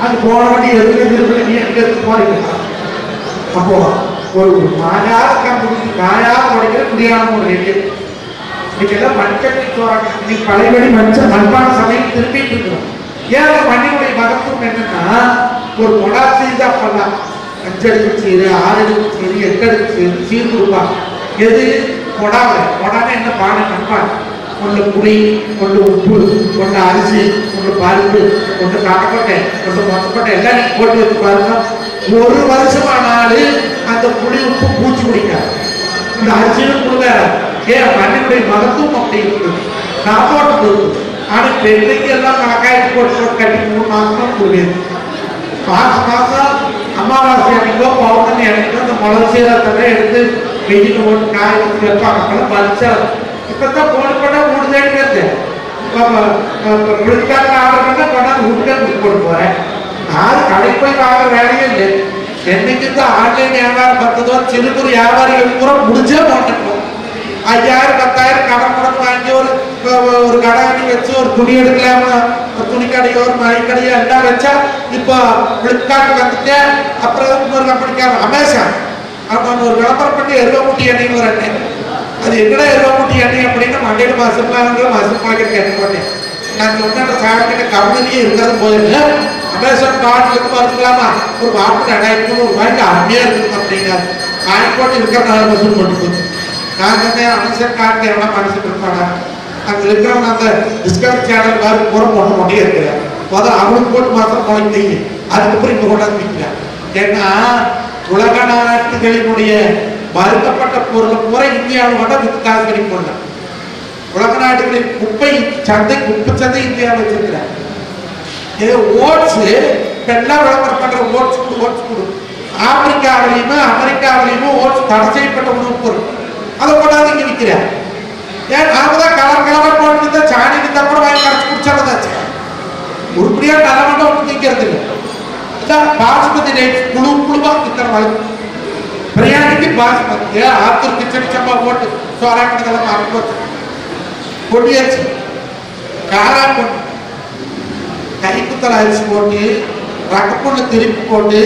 அது போன வண்டி எதுக்கு நீ எங்க எடுத்து போறீங்க. அப்போ ஒரு மாயார கம்பெனி மாயா உடைக்கிற முடியாம ஒரு ரேடியோ இன்னைக்கெல்லாம் மண்சட்டி சோறாங்க. இன்னைக்கு பழையபடி மண்பான சமையல் திரும்பிட்டு இருக்கிறோம். ஏன் மண்ணினுடைய மகத்துவம் என்னன்னா ஒரு கொடா செய்து அப்பெல்லாம் 5 அடுக்கு சீரு 6 அடுக்கு சீரு 8 அடுக்கு சீரு சீர் கொடுப்பாங்க. எது கொடான என்ன பானை மண்பானை ஒன்று புளி ஒன்று உப்பு ஒன்று அரிசி ஒன்று பருப்பு ஒன்று காக்கொட்டை ஒன்று மொத்தப்பட்டை எல்லாம் நீங்க போட்டு வச்சு பாருங்க. ஒரு வருஷமானாலும் அந்த புளி உப்பு பூச்சி பிடிக்காது. இந்த அரிசியும் கொடுங்க. ஏன் மண்ணினுடைய மகத்துவம் அப்படி இருக்குது. காப்பாற்று இருக்குது. ஆனால் பெண்ணைக்கு எல்லாம் கணக்காயிட்டு போட்டு கட்டி 3 மாசம் கொடுக்குது. மாசம் அமாவாசை அன்னைக்கோ பௌர்ணமி அன்னைக்கோ அந்த முளசீரத்தை எடுத்து வெயிட்டு போட்டு காய வச்சு வைப்பாங்க. பறிச்சா இப்பதான் போன் பண்ணா 3 தேடி வருது. பிளிப்கார்ட்ல ஆர்டர் பண்ணா கொண்டாந்து வீட்டுக்கு போட்டு போறேன். யாரும் கடைக்கு போய் வாங்குற வேலையே இல்லை. என்னைக்கு தான் ஆன்லைன் வியாபாரம் பத்ததோ சிறு குறு வியாபாரிகள் பூரா முடிஞ்சே போட்டுருக்கோம். 5000 10,000 கடன் கடன் வாங்கி ஒரு கடை வச்சு ஒரு துணி எடுக்கலாம ஒரு துணி கடையோ ஒரு மளிகை கடையோ எல்லாம் வச்சா இப்போ பிளிப்கார்ட் வந்துட்டு அப்புறம் இன்னொரு கம்பெனிக்கார அமேசான் அவன் ஒரு விளம்பரம் பண்ணி எருவமுட்டி எண்ணெய்னு ஒரு எண்ணெய். அது எங்கடா எருவமுட்டி எண்ணெய் அப்படின்னு மண்டையில மாசம் பாக்கெட் கேட்டு போட்டேன். நான் சொன்ன சாப்பிட்ட கம்பெனியே இருக்கிறது போயிட்டு அமேசான் கார்டுக்கு வரலாமா ஒரு வாட்டு 2000 ரூபாய்க்கு அருமையா இருக்குது அப்படின்னாரு. வாங்கி போட்டு இருக்கிற 4 வருஷம் போட்டு போச்சு. நான் சொன்னேன் அமேசான் கார்டு எவ்வளோ மனுஷன் இருப்பாங்க. அங்கே இருக்கிறவங்க அந்த டிஸ்கவரி சேனல் மாதிரி பூரா போட்டு கொண்டே இருக்கிறேன். முதல்ல அவனுக்கு போட்டு மாத்திரம் முளைக்கு தெரியும். அதுக்கப்புறம் இங்கே கொண்டாந்து வைக்கிறேன். ஏன்னா உலக நாட்டுகளினுடைய மறுக்கப்பட்ட பொருளை பூரா இந்தியாவில் கொண்டா வித்து காசு கிடைக்கும். உலக நாடுகளின் குப்பை சந்தை இந்தியாவில் வச்சிருக்கிறேன். ஓட்ஸ் எல்லாம் விளம்பரம் பண்ற ஓட்ஸ் கொடு. ஆப்பிரிக்காவிலையுமே அமெரிக்காவிலையுமே ஓட்ஸ் தடை செய்யப்பட்ட உணவுப் பொருள். அதை கொண்டாந்து இங்க விற்கிறேன். ஏன் நாம தான் கலர் போட்டு சாணி இருந்தா கூட வாங்கி கரைச்சி குடிச்சாதாச்சு. உருப்படியா தலைமண்ட ஒன்று திங்கிறது இல்லை. பாசுமதி ரைஸ் குழுவா விற்கிற மாதிரி பிரியாணிக்கு பாசுமதி ஆத்தூர் கிச்சடி சம்பா போட்டு சோறாக்கினதெல்லாம் மறந்து போச்சு. கொடியாச்சு காரா போட்டு கைக்குத்தல் அரிசி போட்டு ரக்கப்பொண்ணு திருப்பி போட்டு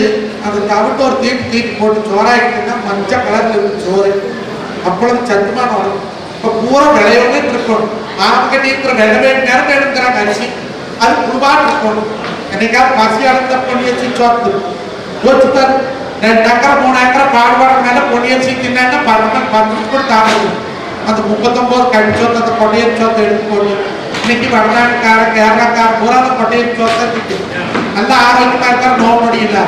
அதை தவிட்டு ஒரு தீட்டு போட்டு சோறாக்கிட்டா மஞ்சள் கலர்ல இருக்கு சோறு. அப்பொழுது சத்துமான வரும். இப்போ பூரா விளையோட இருக்கணும். மார்க்கெட் இருக்கிற விலை வேண்டிய நேரம் எடுக்கிறாங்க அரிசி. அது குழுவாட்டு இருக்கணும். என்னைக்காவது பசி அடைந்த பொன்னியரிசி சோத்து வச்சுட்டாரு. 2 ஏக்கர் 3 ஏக்கர் பாடுபாடு மேல பொன்னியரிசி தின்னா 10 கூட தாங்க. அந்த 39 கடிச்சோத்து அந்த பொன்னியரிசி சோத்தை எடுத்து போட்டு இன்னைக்கு வடநாட்டுக்கார கேரளாக்கார பூரா அந்த பொன்னியரிசி சோத்தை திட்டு நல்ல ஆரோக்கியமா இருக்காரு. நோய் நொடி இல்லை.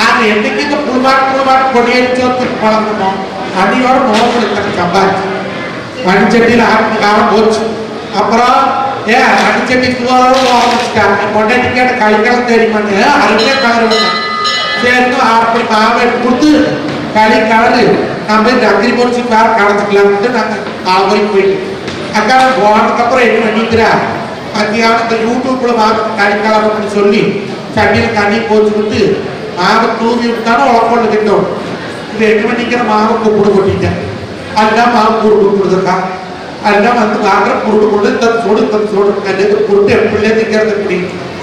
ஆனா என்னைக்கு இந்த புழுவாட்டு பொன்னியரிசி சோத்துக்கு பழங்கணுமோ அடியோட நோய் சம்பாதிச்சு மண்சட்டியில் காரம் போச்சு. அப்புறம் மண்சட்டி ஆரம்பிச்சுட்டாங்க. கொண்டாட்டி கேட்ட களிக்கலம் தெரியுமான்னு அருமையா கலர் வேணும். சேர்ந்து அப்படி மாவை கொடுத்து களி கலரு நம்ம இந்த அக்ரி பொறிச்சு வேற கலந்துக்கலாம்னு நாங்கள் 4 வரைக்கும் போயிட்டு அக்கா போனதுக்கப்புறம் என்ன பண்ணிக்கிறா மத்தியானம் இந்த யூடியூப்ல களி கலர்னு சொல்லி சட்டியில் தண்ணி போச்சு விட்டு மாவை தூவி விட்டாலும் உழப்பொண்ணு கிட்டோம். இது 8 மணிக்கிற மாவை கூப்பிடு கொட்டிட்டேன். அதுதான் மாவு குருட்டு கொடுத்துருக்கான். அதுதான் வந்து வாங்குற குருட்டு கொண்டு தன் சோடு குருட்டு எப்படிலே திக்கிறது இப்படி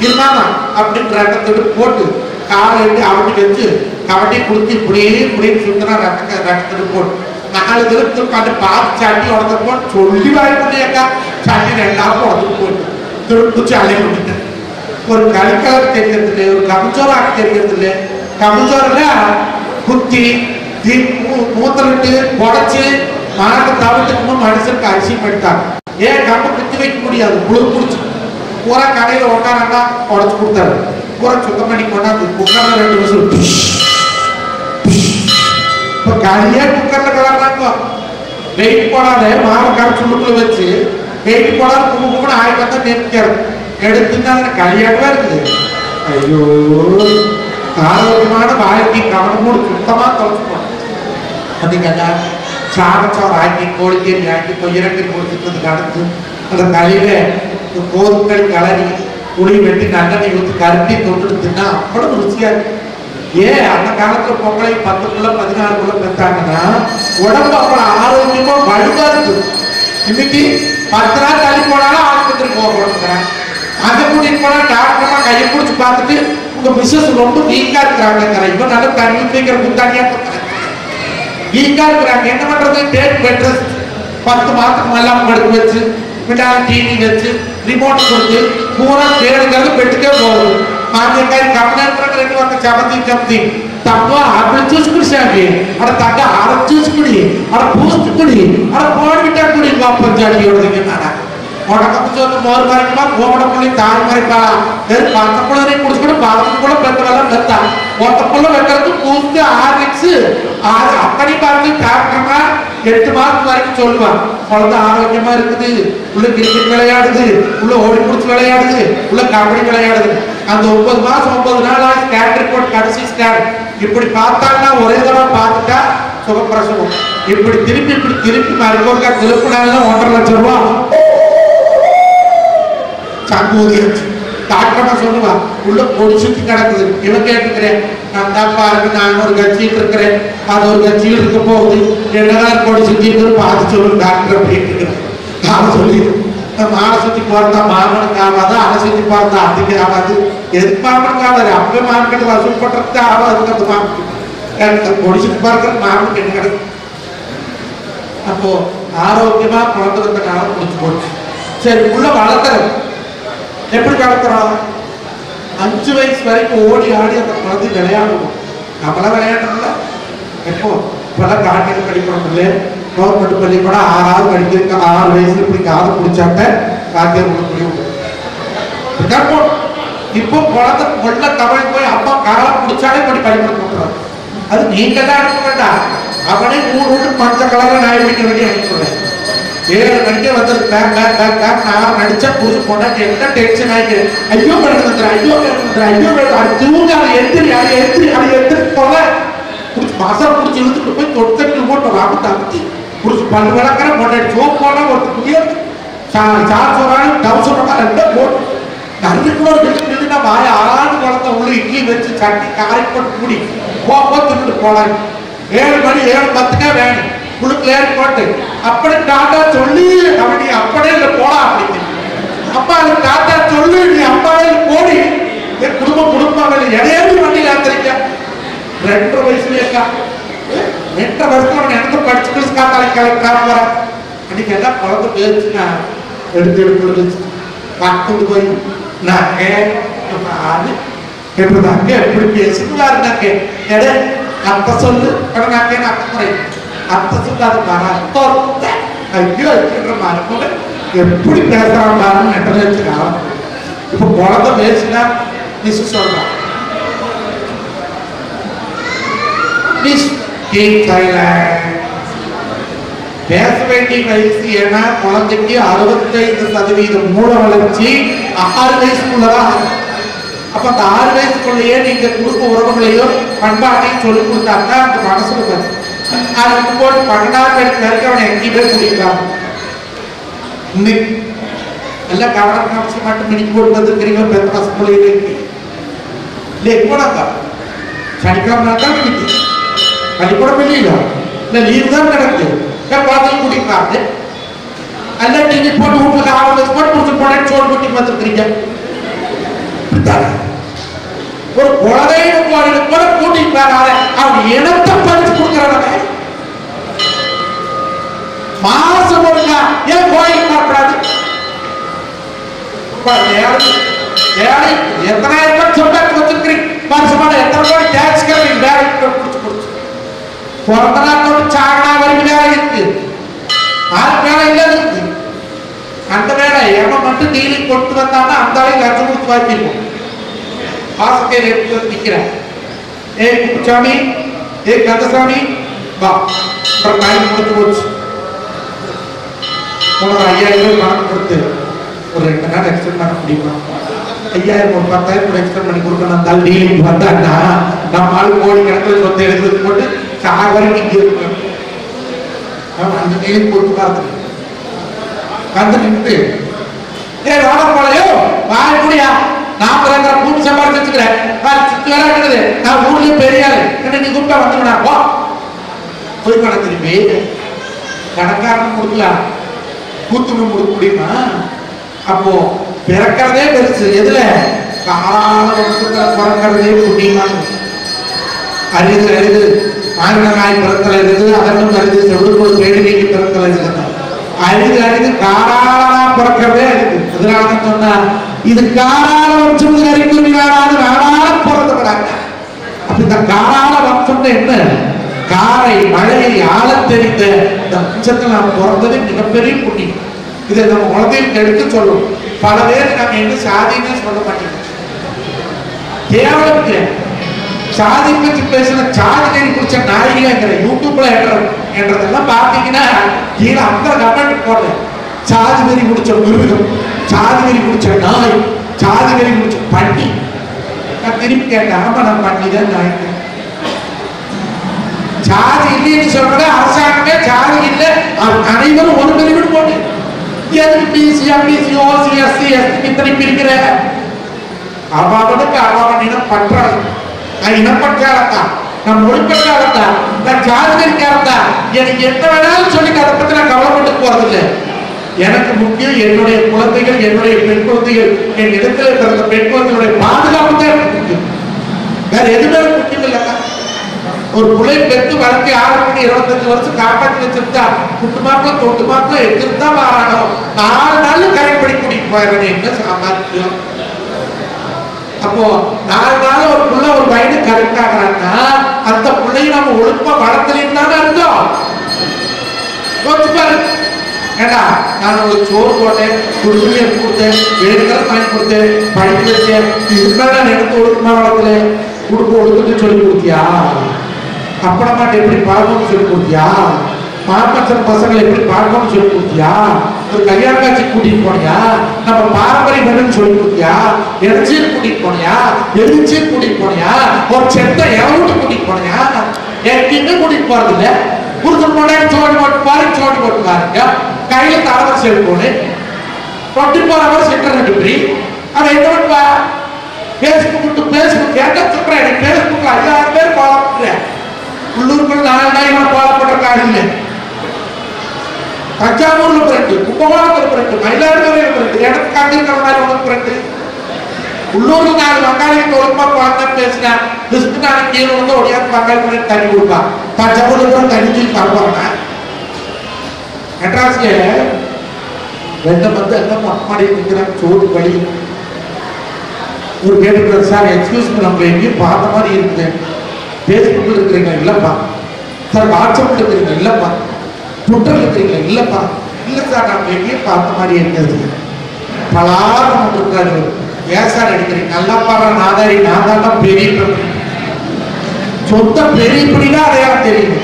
இருந்தாமா அப்படின்னு ரத்தத்தோடு போட்டு காலை எடுத்து அவட்டி வச்சு கவட்டி கொடுத்து இப்படின்னு சுத்தினா ரத்தத்தோடு போட்டு 4 தினத்துக்கு பார்த்து பார்த்து சட்டி உடந்த போட்டு சொல்லி வாய்ப்புலையாக்கா சட்டி 2 உடந்து போட்டு திருப்பிச்சு அலை பண்ணிட்டேன். ஒரு கலிக்கலர் தெரிகிறது இல்லை. ஒரு கம்சோராக்கு தெரிகிறது இல்லை. கம்சோரில் குத்தி மூத்தலிட்டு உடச்சு மனத்தை தவிர்த்துக்கணும். மனுஷனுக்கு அரிசி பண்ணிட்டாங்க. ஏன் கம்பு குத்தி வைக்க முடியாது. குளிர் குடிச்சு பூரா கடையில் ஒன்றாண்டா உடச்சு கொடுத்தாரு. பூரா சுத்தம் பண்ணி கொண்டாந்து குக்கர்ல 2 விசில். இப்போ களியே குக்கர்ல கலர்றாங்க. வெயிட் போடாத மாவை கரைச்சி உள்ளுக்குள்ள வச்சு வெயிட் போடாத கும்பு ஆய் பார்த்தா நிற்கிறது எடுத்துன்னா களியாகவே இருக்குது. ஐயோ ஆரோக்கியமான வாழ்க்கை கவனமோடு சுத்தமா தொலைச்சு போனோம். அதுக்காக சாகச்சோறு ஆக்கி கோழிக்கறி ஆக்கி கொய்யரக்கறி கொடுத்துட்டு அடுத்து அந்த தலையில கோதுக்கள் கலரி புளி வெட்டி நல்லெண்ணெய் ஊற்றி கருட்டி தொட்டு தின்னா அவ்வளவு ருச்சியா இருக்கு. ஏன் அந்த காலத்துல பொங்கலை 10 புள்ள 14 புள்ள பெற்றாங்கன்னா உடம்பு அவ்வளவு ஆரோக்கியமா வலுவா இருக்கு. இன்னைக்கு 10 நாள் தள்ளி போனாலும் ஆஸ்பத்திரி போகிறாங்க. அங்க கூட்டிட்டு போனா டாக்டர்மா கையை பிடிச்சி பார்த்துட்டு உங்க மிஸ்ஸஸ் ரொம்ப வீக்கா இருக்கிறாங்க, இப்ப நல்ல தண்ணி வைக்கிற குத்தானியா வீக்கா இருக்கிறாங்க, என்ன பண்றது? டேட் பெட் ரெஸ்ட் 10 மாசத்துக்கு எல்லாம் படுக்க வச்சு விட்டாலும் டிவி வச்சு ரிமோட் கொடுத்து பூரா தேடுங்கிறது பெட்டுக்கே போகுது. மாமியக்காரி கம்மியாக 2 வாங்க சமந்தி தப்பா அப்படி చూసుకుని சாமி அட தக்க அரை చూసుకుని அட பூஸ்துக்குடி அட போடிட்டா குடி பாப்பஞ்சாடியோட நானா உடம்பு சொல்லு மோர் மறைக்குமா கோமட புள்ளி தாய் மறைப்பாளா வெறும் 10 புள்ளரை குடிச்சுட்டு 10 புள்ள பெற்றவெல்லாம் பெற்றா 10 புள்ள வைக்கிறது பூஸ்து ஆர்எக்ஸ் அப்படி பார்த்து டாக்டர்மா 8 மாதம் வரைக்கும் சொல்லுவான் குழந்தை ஆரோக்கியமா இருக்குது, உள்ள கிரிக்கெட் விளையாடுது, உள்ள ஓடி பிடிச்சி விளையாடுது, உள்ள கபடி விளையாடுது. அந்த 9 மாசம் 9 நாள் ஸ்கேன் ரிப்போர்ட் கடைசி ஸ்கேன் இப்படி பார்த்தாங்கன்னா ஒரே தடவை பார்த்துட்டா சுகப்பிரசவம். இப்படி திருப்பி மருத்துவக்கா திருப்பினால 1.5 லட்சம் ரூபாய் சங்கூதியாச்சு. டாக்டர்மா சொல்லுவா உள்ள பொடி சுத்தி கிடக்குது. இவன் கேட்டுக்கிறேன் நான் தான் பாருங்க, நான் ஒரு கட்சியில் இருக்கிறேன், அது ஒரு கட்சியில் இருக்க போகுது, என்னதான் பொடி சுத்தி பார்த்து சொல்லு டாக்டர் அப்படின்னு நான் சொல்லி மாலை சுத்தி போறதா மாமனுக்கு ஆகாது, அலை சுத்தி போறதா அதுக்கு ஆகாது, எதுக்கு மாமனுக்கு ஆகாது? அப்பவே மாமனுக்கு வசூல் பண்றது ஆகாது. அந்த மாமனுக்கு பொடி சுத்தி பார்க்கற மாமனுக்கு என்ன கிடைக்கும்? அப்போ ஆரோக்கியமா குழந்தை காலம் முடிச்சு போச்சு. சரி, உள்ள வளர்த்துறது எப்படி வளர்க்குறோம்? 5 வயசு வரைக்கும் ஓடி ஆடி அந்த குழந்தை விளையாடுவோம். நம்மளாம் விளையாடுறோம்ல. எப்போ இப்பெல்லாம் காட்டில் படிக்கிறோம் இல்லையே, கவர்மெண்ட் பள்ளிக்கூடம் 6ஆவது படிக்கிறதுக்கு 6 வயசுல இப்படி காதை பிடிச்சாட்ட காத்தியம் கொண்டு முடியும். இப்போ குழந்தை கொள்ள கவலை போய் அப்பா காலம் பிடிச்சாலே இப்படி பள்ளிக்கூடம் கொடுக்குறாங்க. அது நீங்க தான் அனுப்ப வேண்டாம், அவனே 3 மஞ்ச கலரை நாய் பிடிக்க வேண்டிய அனுப்பிடுறேன். 7 மணிக்கே வந்து நான் நடிச்சா புதுசு போனா என்ன டென்ஷன் ஆயிட்டு ஐயோ தூங்காத எந்திரி போல மசாலா பிடிச்சி இழுத்துட்டு போய் தொட்டத்தில் போட்டு ராம தம்பி பிடிச்சி பல்லு விளக்கிற போட்டாடி சோப்பு போனா ஒரு முடியாது சாப்பிட்றாலும் டவுசரமா 2 போட்டு நறுக்கு வாய 6 குழந்தை உள்ள இட்லி வச்சு சட்டி காரி போட்டு கூடி தின்னுட்டு போனாங்க. 7 மணி 7:10 வேணும் குழுக்கு ஏறி போட்டு அப்படி டாட்டா சொல்லி அப்படி அப்படியே இல்லை போடா அப்படின்னு அப்பா அது டாட்டா சொல்லி நீ அப்பாவே போடி என் குடும்பம் இடையாவது வண்டியில் ஆத்திரிக்க 2 வயசுலேக்கா 2 வருஷம் அவன் எனக்கு படிச்சுட்டு காத்தாளிக்காக வர அன்னைக்கு எல்லாம் குழந்தை பேசுச்சுன்னா எடுத்து பார்த்துட்டு போய் நான் எப்படிதாங்க எப்படி பேசுங்களா இருந்தாங்க எடை அத்தை சொல்லு நாக்கே அத்தை முறை அத்தை சொல்லு அது மரத்தோத்த ஐயோ மரத்தோட எப்படி பேசுறான் நெட்டல வச்சுக்கலாம். இப்ப குழந்தை பேசுனா மிஸ் சொல்றான் மிஸ் பேச வேண்டிய வயசு. ஏன்னா குழந்தைக்கு 65% மூல வளர்ச்சி 6 வயசுக்குள்ளதான். அப்ப அந்த 6 வயசுக்குள்ளேயே நீங்க குடும்ப உறவுகளையோ பண்பாட்டையும் சொல்லிக் கொடுத்தாங்கன்னா அந்த மனசுல வரும். அதுக்கு போட்டு 12ஆம் வயசு வரைக்கும் அவனை எங்கேயுமே குடிக்கலாம். இன்னைக்கு எல்லாம் கவனம் காமிச்சு மட்டும் மினி போட்டு வந்துருக்கிறீங்க பெரிய பசங்க எப்போனாக்கா சனிக்கிழமை தான் இன்னைக்கு பள்ளிக்கூடம் இல்லையில இல்லை லீவு தான் நடக்குது. குழந்தையும் கூட்டிக்கிறாங்க எல்லாம் டிவி போட்டு வீட்டுக்கு 6 வயசு போட்டு முடிச்சு போன சோறு குட்டி வந்துருக்கிறீங்க. ஒரு குழந்தைய கூட கூட்டிட்டு வராத அவன் இனத்தை படிச்சு கொடுக்கிறான மாசம் ஒருங்க ஏன் கோயிலுக்கு வரக்கூடாது? எத்தனாயிரம் ரூபாய் சொன்னாக்கு வச்சிருக்கிறீங்க வருஷமான எத்தனை கோடி டேக்ஸ் கட்டுறீங்க வேலைக்கு பிடிச்சு கொடுத்து பிறந்த நாள் கொண்டு சாகனா வரைக்கும் வேலை இருக்கு. ஆறு வேலை இல்லை இருக்கு. அந்த வேலை எவன் மட்டும் டீலி கொண்டு வந்தான்னா அந்த ஆளையும் லட்சம் கொடுத்து வாங்கிப்போம். வாசக்கையில் எடுத்து நிற்கிறேன். ஏ குப்புசாமி ஏ கந்தசாமி வா அப்புறம் டைம் கொடுத்து போச்சு. உனக்கு 5000 பணம் கொடுத்து ஒரு 2 நாள் எக்ஸ்டெண்ட் பண்ண முடியுமா? 5000 ஒரு 10,000 கூட எக்ஸ்டெண்ட் பண்ணி கொடுக்கணும். தள்ளி டீலிங் வந்தான்னா நம்ம ஆள் கோடி கணக்கில் சொத்தை எடுத்து போட்டு சாக வரைக்கும் இங்கே இருக்கணும். அந்த நீர் கொடுத்து பார்த்து வந்து நின்று ஏ வாடப்பாளையோ வாய் முடியா நான் கூட்டு சம்பாதிச்சு வச்சுக்கிறேன் இருக்குது நான் ஊர்லயும் பெரியாரு நீ கூப்பிட்டா வந்துடுனா போ போய் பணம் திரும்பி கணக்காரன் கொடுக்கலாம் கூத்துணும் கொடுக்க முடியுமா? அப்போ பிறக்கிறதே பெருசு. எதுல? கால வம்சத்துல பிறக்கிறதே புண்ணியமா. அரிது அரிது ஆயிரநாய் பிறத்தல் அரிது, அதனும் அரிது செவிடுக்குள் பேடினைக்கு பிறத்தல் அரிது. அரிது அரிது காராளனா பிறக்கிறதே அரிது. அதனாலதான் சொன்னா இது காராள வம்சம் அறிக்குறி நாடாது நாடால பிறந்தவராங்க. அப்ப இந்த காராள வம்சம் என்ன? காரை மழையை ஆழ தெரிந்த இந்த வம்சத்தில் நாம் பிறந்தது மிகப்பெரிய புண்ணியம். இதை நம்ம குழந்தைகளுக்கு எடுத்து சொல்லும். பல பேர் நம்ம என்ன சாதின்னு சொல்ல மாட்டேங்க. கேவலம் சாதி பற்றி பேசுன சாதி நெறி பிடிச்ச நாய்கிற யூடியூப்ல என்றதெல்லாம் பாத்தீங்கன்னா கீழே அந்த கமெண்ட் போடுறேன். சாதி நெறி பிடிச்ச மிருகம், சாதி நெறி பிடிச்ச நாய், சாதி நெறி பிடிச்ச பன்னி. நான் திருப்பி கேட்டேன், ஆமா நான் பண்ணி தான் நாய்க்கு. சாதி இல்லைன்னு சொல்றத அரசாங்கமே சாதி இல்லை அனைவரும் ஒரு பிரிவு போட்டு எதுக்கு BC MBC OC SC ST இத்தனை பிரிக்கிற? அவனுக்கு அவன் இனம் பற்றாது. நான் இனப்பற்றாலத்தான், நான் மொழிப்பற்றாலத்தான், நான் ஜாதிக்காரத்தான். எனக்கு என்ன வேணாலும் சொல்லி அதை பத்தி நான் கவலைப்பட்டு போறதில்லை. எனக்கு முக்கியம் என்னுடைய குழந்தைகள், என்னுடைய பெண் குழந்தைகள், என் இடத்துல பிறந்த பெண் குழந்தைகளுடைய பாதுகாப்பு தான் எனக்கு முக்கியம். வேற எதுவுமே முக்கியம் இல்லைங்க. ஒரு பிள்ளை பெற்று வளர்த்தி 6 மணி 25 வருஷம் காப்பாற்றி வச்சிருந்தா குட்டு மாப்பிள்ள தொட்டு மாப்பிள்ள எடுத்துருந்தா வாரானோ 4 நாள் கரைப்படி கூட்டிட்டு போயிடுறேன். என்ன சாமானியம்? அப்போ 4 நாள் ஒரு புள்ள ஒரு வயது கரெக்ட் ஆகிறான்னா அந்த பிள்ளையை நம்ம ஒழுப்பா வளர்த்தலின்னு தானே இருந்தோம். யோசிப்பாரு. ஏண்டா நான் ஒரு சோறு போட்டேன், குடுமையை கொடுத்தேன், வேணுங்கிறது வாங்கி கொடுத்தேன், படிக்க வச்சேன், இதுக்கு நான் எடுத்து ஒழுக்கமா வளர்க்கல. குடும்ப ஒழுக்கத்தை சொல்லி கொடுத்தியா? அப்படமாட்ட எப்படி பார்க்கணும்னு சொல்லி கொடுத்தியா? மாமச்சர் பசங்களை எப்படி பார்க்கணும்னு சொல்லி கொடுத்தியா? ஒரு கல்யாண காட்சி கூட்டிட்டு போனியா? நம்ம பாரம்பரியம் சொல்லி கொடுத்தியா? எரிச்சல் கூட்டிட்டு போனியா? எரிச்சல் கூட்டிட்டு போனியா? ஒரு செத்த எவ்வளவு கூட்டிட்டு போனியா? எங்கேயுமே கூட்டிட்டு போறது இல்ல. ஒருத்தர் முன்னாடி சோடி போட்டு பாருங்க, சோடி போட்டு பாருங்க, கையில தலைவர் செல்போனு தொட்டி போறவர் சென்டர் டிகிரி. அதை என்ன பண்ணுவா? பேஸ்புக் கேட்ட சொல்றேன். எனக்கு பேஸ்புக்ல 5000 பேர் ஃபாலோ பண்றேன். உள்ளூருக்குள்ள 4 நாய் ஃபாலோ பண்ற காரணம் இல்லை. தஞ்சாவூர்ல பிறகு, கும்பகோணத்துல பிறகு, மயிலாடுதுறையில பிறகு, இடத்துக்கு அங்கிருக்கிற மாதிரி உனக்கு பிறகு உள்ளூர்ல 4 வங்காளிக்கு ஒழுங்கா குழந்தை பேசினா பிஸ்குட்டான கீழே வந்து ஒடியாந்து வங்காளி பண்ணி தண்ணி கொடுப்பான். தஞ்சாவூர்ல கூட தண்ணி தூக்கி தருவாங்க. மெட்ராஸ்ல 2 மந்த் எங்க மொட்டமாடி நிற்கிறாங்க சோறு வழி. ஒரு கேட்டுக்கிறார், சார் எக்ஸ்கியூஸ் மீ, நம்ம எங்கேயும் பார்த்த மாதிரி இருக்குது. பேஸ்புக்ல இருக்கிறீங்க? இல்லப்பா. சார் வாட்ஸ்அப்ல இருக்கிறீங்க? இல்லப்பா. ட்விட்டர்ல இருக்கிறீங்க? இல்லப்பா. இல்ல சார் நம்ம எங்கேயும் பார்த்த மாதிரி இருக்கிறது. பலாரம் இருக்காரு. ஏன் சார் எடுக்கிறீங்க? நல்லா பாடுற நாதாரி, நான் தான் பெரிய சொந்த பெரியப்படினா அடையாளம் தெரியும்.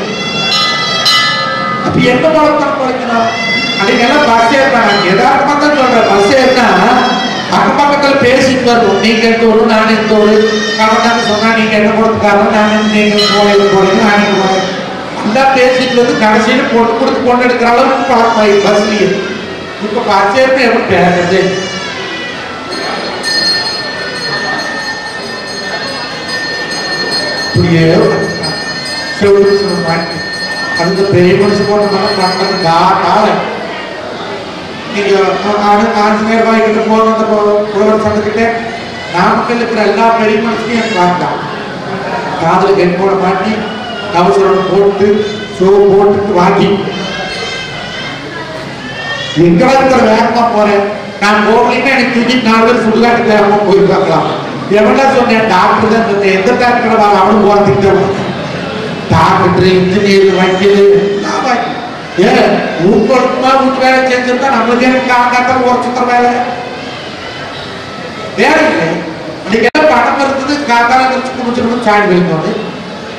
அப்ப எந்த பழத்தான் பழக்கணும்? அன்னைக்கு எல்லாம் பஸ் ஏறினாங்க. எதார்த்தமா தான் சொல்றேன். பஸ் ஏறினா அக்கப்பக்கத்துல பேசிட்டு வரும். நீங்க எந்த ஊரு, நான் எந்த ஊரு, கவர்னான்னு சொன்னா நீங்க என்ன கொடுத்துக்காரன், நான் நீங்க கோயிலுக்கு போறீங்க, நான் போறேன், எல்லாம் பேசிட்டு வந்து கடைசியில பொண்ணு கொடுத்து பொண்ணு எடுக்கிற அளவுக்கு பழக்கம் பஸ்லயே. இப்ப பஸ் ஏறினா எப்படி பேசுறது? அதுக்கு பெரிய மனுஷன் போன காட்டால நீங்க ஆஞ்சநேயர் வாய்கிட்ட போன அந்த புலவர் சங்கத்துக்கிட்ட நாமக்கல் இருக்கிற எல்லா பெரிய மனுஷனையும் பார்க்கலாம். காதல கெட் போட மாட்டி அவசரம் போட்டு ஷோ போட்டு வாங்கி எங்கடா இருக்கிற வேகமா போறேன். நான் போகலன்னா எனக்கு தூக்கி 4 பேர் சுடுகாட்டுக்கு வேகமா போய் பார்க்கலாம். எவனா சொன்னேன்? டாக்டர் தான் சொன்னேன். எந்த டாக்டர் அவனும் போறதுக்கு டாக்டர், இன்ஜினியர், வக்கீல் ஏன் ஊக்கமா வீட்டு வேலை செஞ்சிருந்தா நம்மளுக்கு எனக்கு காக்காத்த ஒரு சுத்த வேலை வேற இல்லை. அன்னைக்கு எல்லாம் படம் இருந்தது. காக்கால கழிச்சு குடிச்சிருக்கணும், சாணி வெளிக்கோடு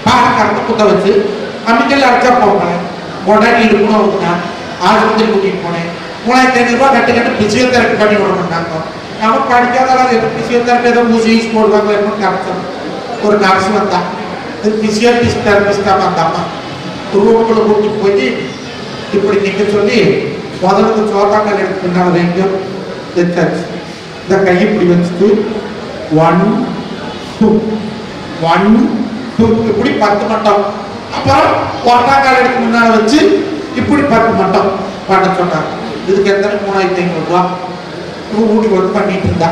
பாடம் கறந்து குத்த வச்சு அன்னைக்கெல்லாம் அடிச்சா போனேன். கொண்டாடி இருக்கணும் அப்படின்னா ஆஸ்பத்திரி கூட்டிட்டு போனேன். 3500 ரூபாய் கட்டு பிசியோதெரப்பி பண்ணி விட மாட்டாங்க. நம்ம படிக்காதான் எதுவும் பிசியோதெரப்பி ஏதோ ஊசி யூஸ் போடுவாங்க எப்படின்னு கரெக்டாக ஒரு நர்ஸ் வந்தா. பிசியோதெரபிஸ்ட் தான் அந்த அம்மா ரூமுக்குள்ள கூட்டிட்டு போய் இப்படி நீங்க சொல்லி முதல்ல சோத்தாக்கால் எடுத்து பின்னால வைங்க வச்சாச்சு. இந்த கை இப்படி வச்சுட்டு 1 2 1 2 இப்படி 10 மட்டம். அப்புறம் சோத்தாக்கால் எடுத்து முன்னால வச்சு இப்படி 10 மட்டம் பண்ண சொன்னாங்க. இதுக்கு எத்தனை 3500 ரூபா வீட்டுக்கு வந்து பண்ணிட்டு இருந்தா.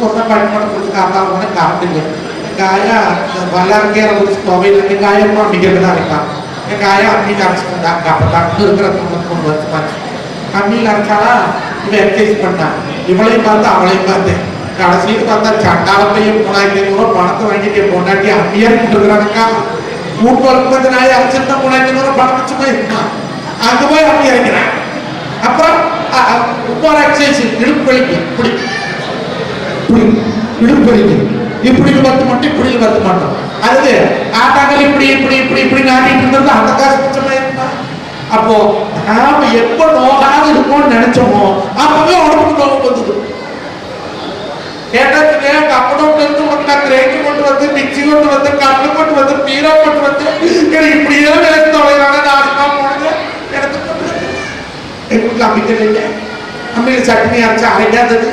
ஒரு பணிமட்டம் கொடுத்து காத்தாலும் காட்டு இல்லை. எங்க ஆயா வல்லாரக்கேரை முடிச்சு துவையில எங்க ஆயம்மா அன்னைக்கு தான் இருக்கான். எங்க ஆயா அம்மியில் அரைச்சிட்டு இருந்தாங்க. அப்பதான் இருக்கிற 3 வருஷமாச்சு. அம்மியில் அரைச்சாலா இவன் எக்ஸசைஸ் பண்ணான். இவளையும் பார்த்து அவளையும் பார்த்தேன். கடைசியில் பார்த்தா சட்டாளத்தையும் 3500 ரூபா பணத்தை வாங்கிட்டு பொண்டாட்டி அம்மியா இருக்கிறானுக்கா. வீட்டு வளர்ப்பு நாயை அரைச்சிருந்தா 3500 ரூபா பணம் வச்சுமா இருக்கான். அங்க போய் அம்மி இறக்கிறான். அப்புறம் உப்பார எக்ஸசைஸ் இடுப்பு வலிக்கு இப்படி இப்படி இடுப்பு வலிக்கு இப்படி 10 மட்டும் இப்படி 10 மாட்டோம். அது ஆட்டாக்கள் இப்படி இப்படி இப்படி இப்படி நாட்டிட்டு இருந்தது அந்த காசு மிச்சமா இருந்தா. அப்போ நாம எப்ப நோகாது இருக்கோம்னு நினைச்சோமோ அப்பவே உடம்புக்கு நோக்கம் வந்தது. கேட்டதுக்கு எங்க அப்படம் இருந்து உனக்கு நான் கிரேண்டு கொண்டு வந்து மிக்சி கொண்டு வந்து கண்ணு கொண்டு வந்து பீரா கொண்டு வந்து எனக்கு இப்படியே வேலை தொலைவான நாசமா போனது. எனக்கு எங்க வீட்டுல அம்மிக்கல் இல்லை. அம்மியில சட்னி அரைச்சு அரைக்காதது.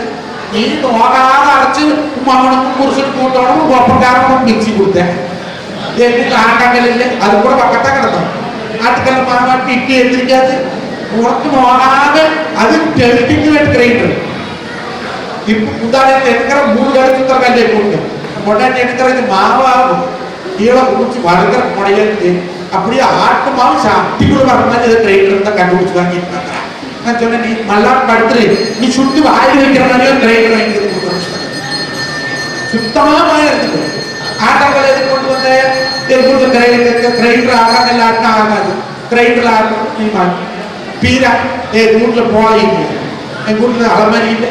நீ நோகாத அரைச்சு மகனுக்கும் புருஷனுக்கு கூட்டணும் ஒப்பக்காரனும் மிக்சி கொடுத்தேன். எங்க வீட்டுல ஆட்டாங்கல் இல்லை. அது கூட பக்கத்தா கிடக்கும். ஆட்டுக்கல்ல மாவாட்டி இட்லி எடுத்திருக்காது. உனக்கு நோகாத அது டெல்டிங் கிரைண்டர். இப்ப உதாரணத்தை எடுக்கிற 3 கருத்து கல்லை போட்டு கொண்டாட்டி எடுக்கிறது மாவாகும். கீழே குடிச்சு வளர்க்கிற முனையிட்டு அப்படியே ஆட்டு மாவு சாப்பிட்டுக்குள்ள வர மாதிரி கிரைண்டர் தான் கண்டுபிடிச்சு வாங்கிட்டு நான் சொன்னேன். நீ மல்லாட்டு படுத்துரு, நீ சுட்டு வாயில் வைக்கிற மாதிரியே கிரைண்டர் வாங்கிட்டு சுத்தமா இருக்குது. ஆட்டாக்கள் எது கொண்டு வந்த கிரைண்டர் ஆகாது ஆட்டினா ஆகாது. கிரைண்டர் ஆகணும் பீரா என் வீட்டுல போயிங்க. என் வீட்டுல அலமாரி இல்லை.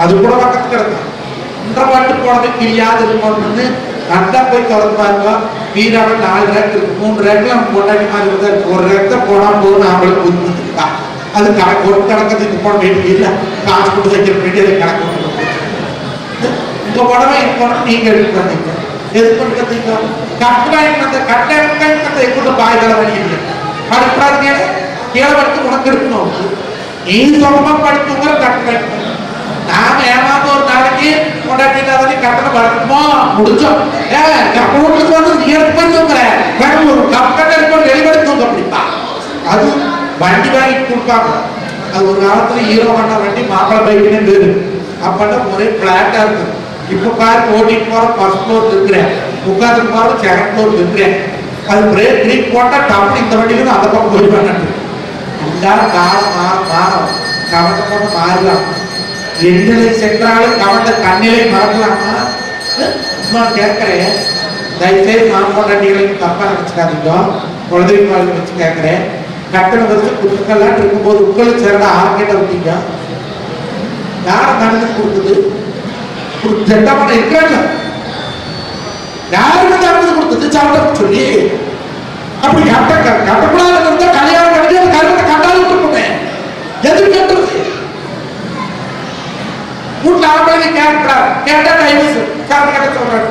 அது கூட பக்கத்து கிடக்கும். 1.5 பாட்டு போனது கிளியாது இருக்கணும்னு நல்லா போய் திறந்து பாருங்க. வீராவை 4 ரேக் இருக்கு. 3 ரேக்ல நம்ம கொண்டாடி மாதிரி இருக்கு. ஒரு ரேக்த போனா போதும் நாமளும் புரிஞ்சுக்கா. அது கணக்கு ஒரு கணக்கத்துக்கு போட வேண்டிய இல்லை. காசு கொடுத்து வைக்கிற வேண்டிய கணக்கு. உங்க புடவை என் புடவை நீங்க எடுத்து வந்தீங்க. எது பண்ணுறீங்க? கட்டாயம் அந்த கட்டாயத்தை கூட பாய்களை வழியில்லை. படுத்துறாங்க கீழே படுத்து உனக்கு இருக்கணும். நீ சொந்தமா படுத்துங்கிற கட்டாயம். நாம ஏமாந்து ஒரு நாளைக்கு கொண்டாட்டிட்டு கட்டணம் படுத்துமோ முடிச்சோம். வீட்டுக்கு வந்து நீ எடுத்து தூங்குற ஒரு கப்பட்ட இருக்கும் வெளிப்பட தூங்க அப்படிப்பா. அது வண்டி வாங்கி கொடுப்பாங்க. அது ஒரு காலத்துல ஹீரோ பண்ண வண்டி மாப்பிள்ளை பைக்குன்னு பேரு. அப்பன்னா ஒரே பிளாட்டா இருக்கு. இப்ப பாரு ஓட்டிட்டு போற ஃபர்ஸ்ட் ஃப்ளோர் இருக்கிறேன், உட்காந்துட்டு போற செகண்ட் ஃப்ளோர் இருக்கிறேன். அது பிரேக் பிரேக் போட்டா டப்பு இந்த வண்டிக்கு அந்த பக்கம் போய் பண்ணு. எல்லாரும் காலம் மாறும். கவட்டை போட்டு மாறலாம். எண்ணிலை சென்றாலும் கவட்ட கண்ணிலை மறக்கலாமா? நான் கேட்கிறேன். தயவுசெய்து நான் கொண்டாட்டிகளுக்கு தப்பா நினைச்சுக்காதீங்க. குழந்தை பால் வச்சு கேட்கிறேன். கட்டண வச்சு குத்துக்கெல்லாம் இருக்கும்போது உங்களுக்கு சேரட ஆர்கிட்ட விட்டீங்க. யாரும் நடந்து கொடுத்தது? ஒரு ஜட்டமான இருக்காங்க. யாருமே நடந்து கொடுத்தது சாப்பிட சொல்லி அப்படி கட்டக்கூடாது இருந்தா கல்யாணம் பண்ணி அந்த கருவத்தை கட்டாலும் இருக்குமே. எது கேட்டுறது? வீட்டுல ஆம்பளை கேட்கிறார். கேட்டா டைவர்ஸ் சாப்பிட கட்ட சொல்றாரு.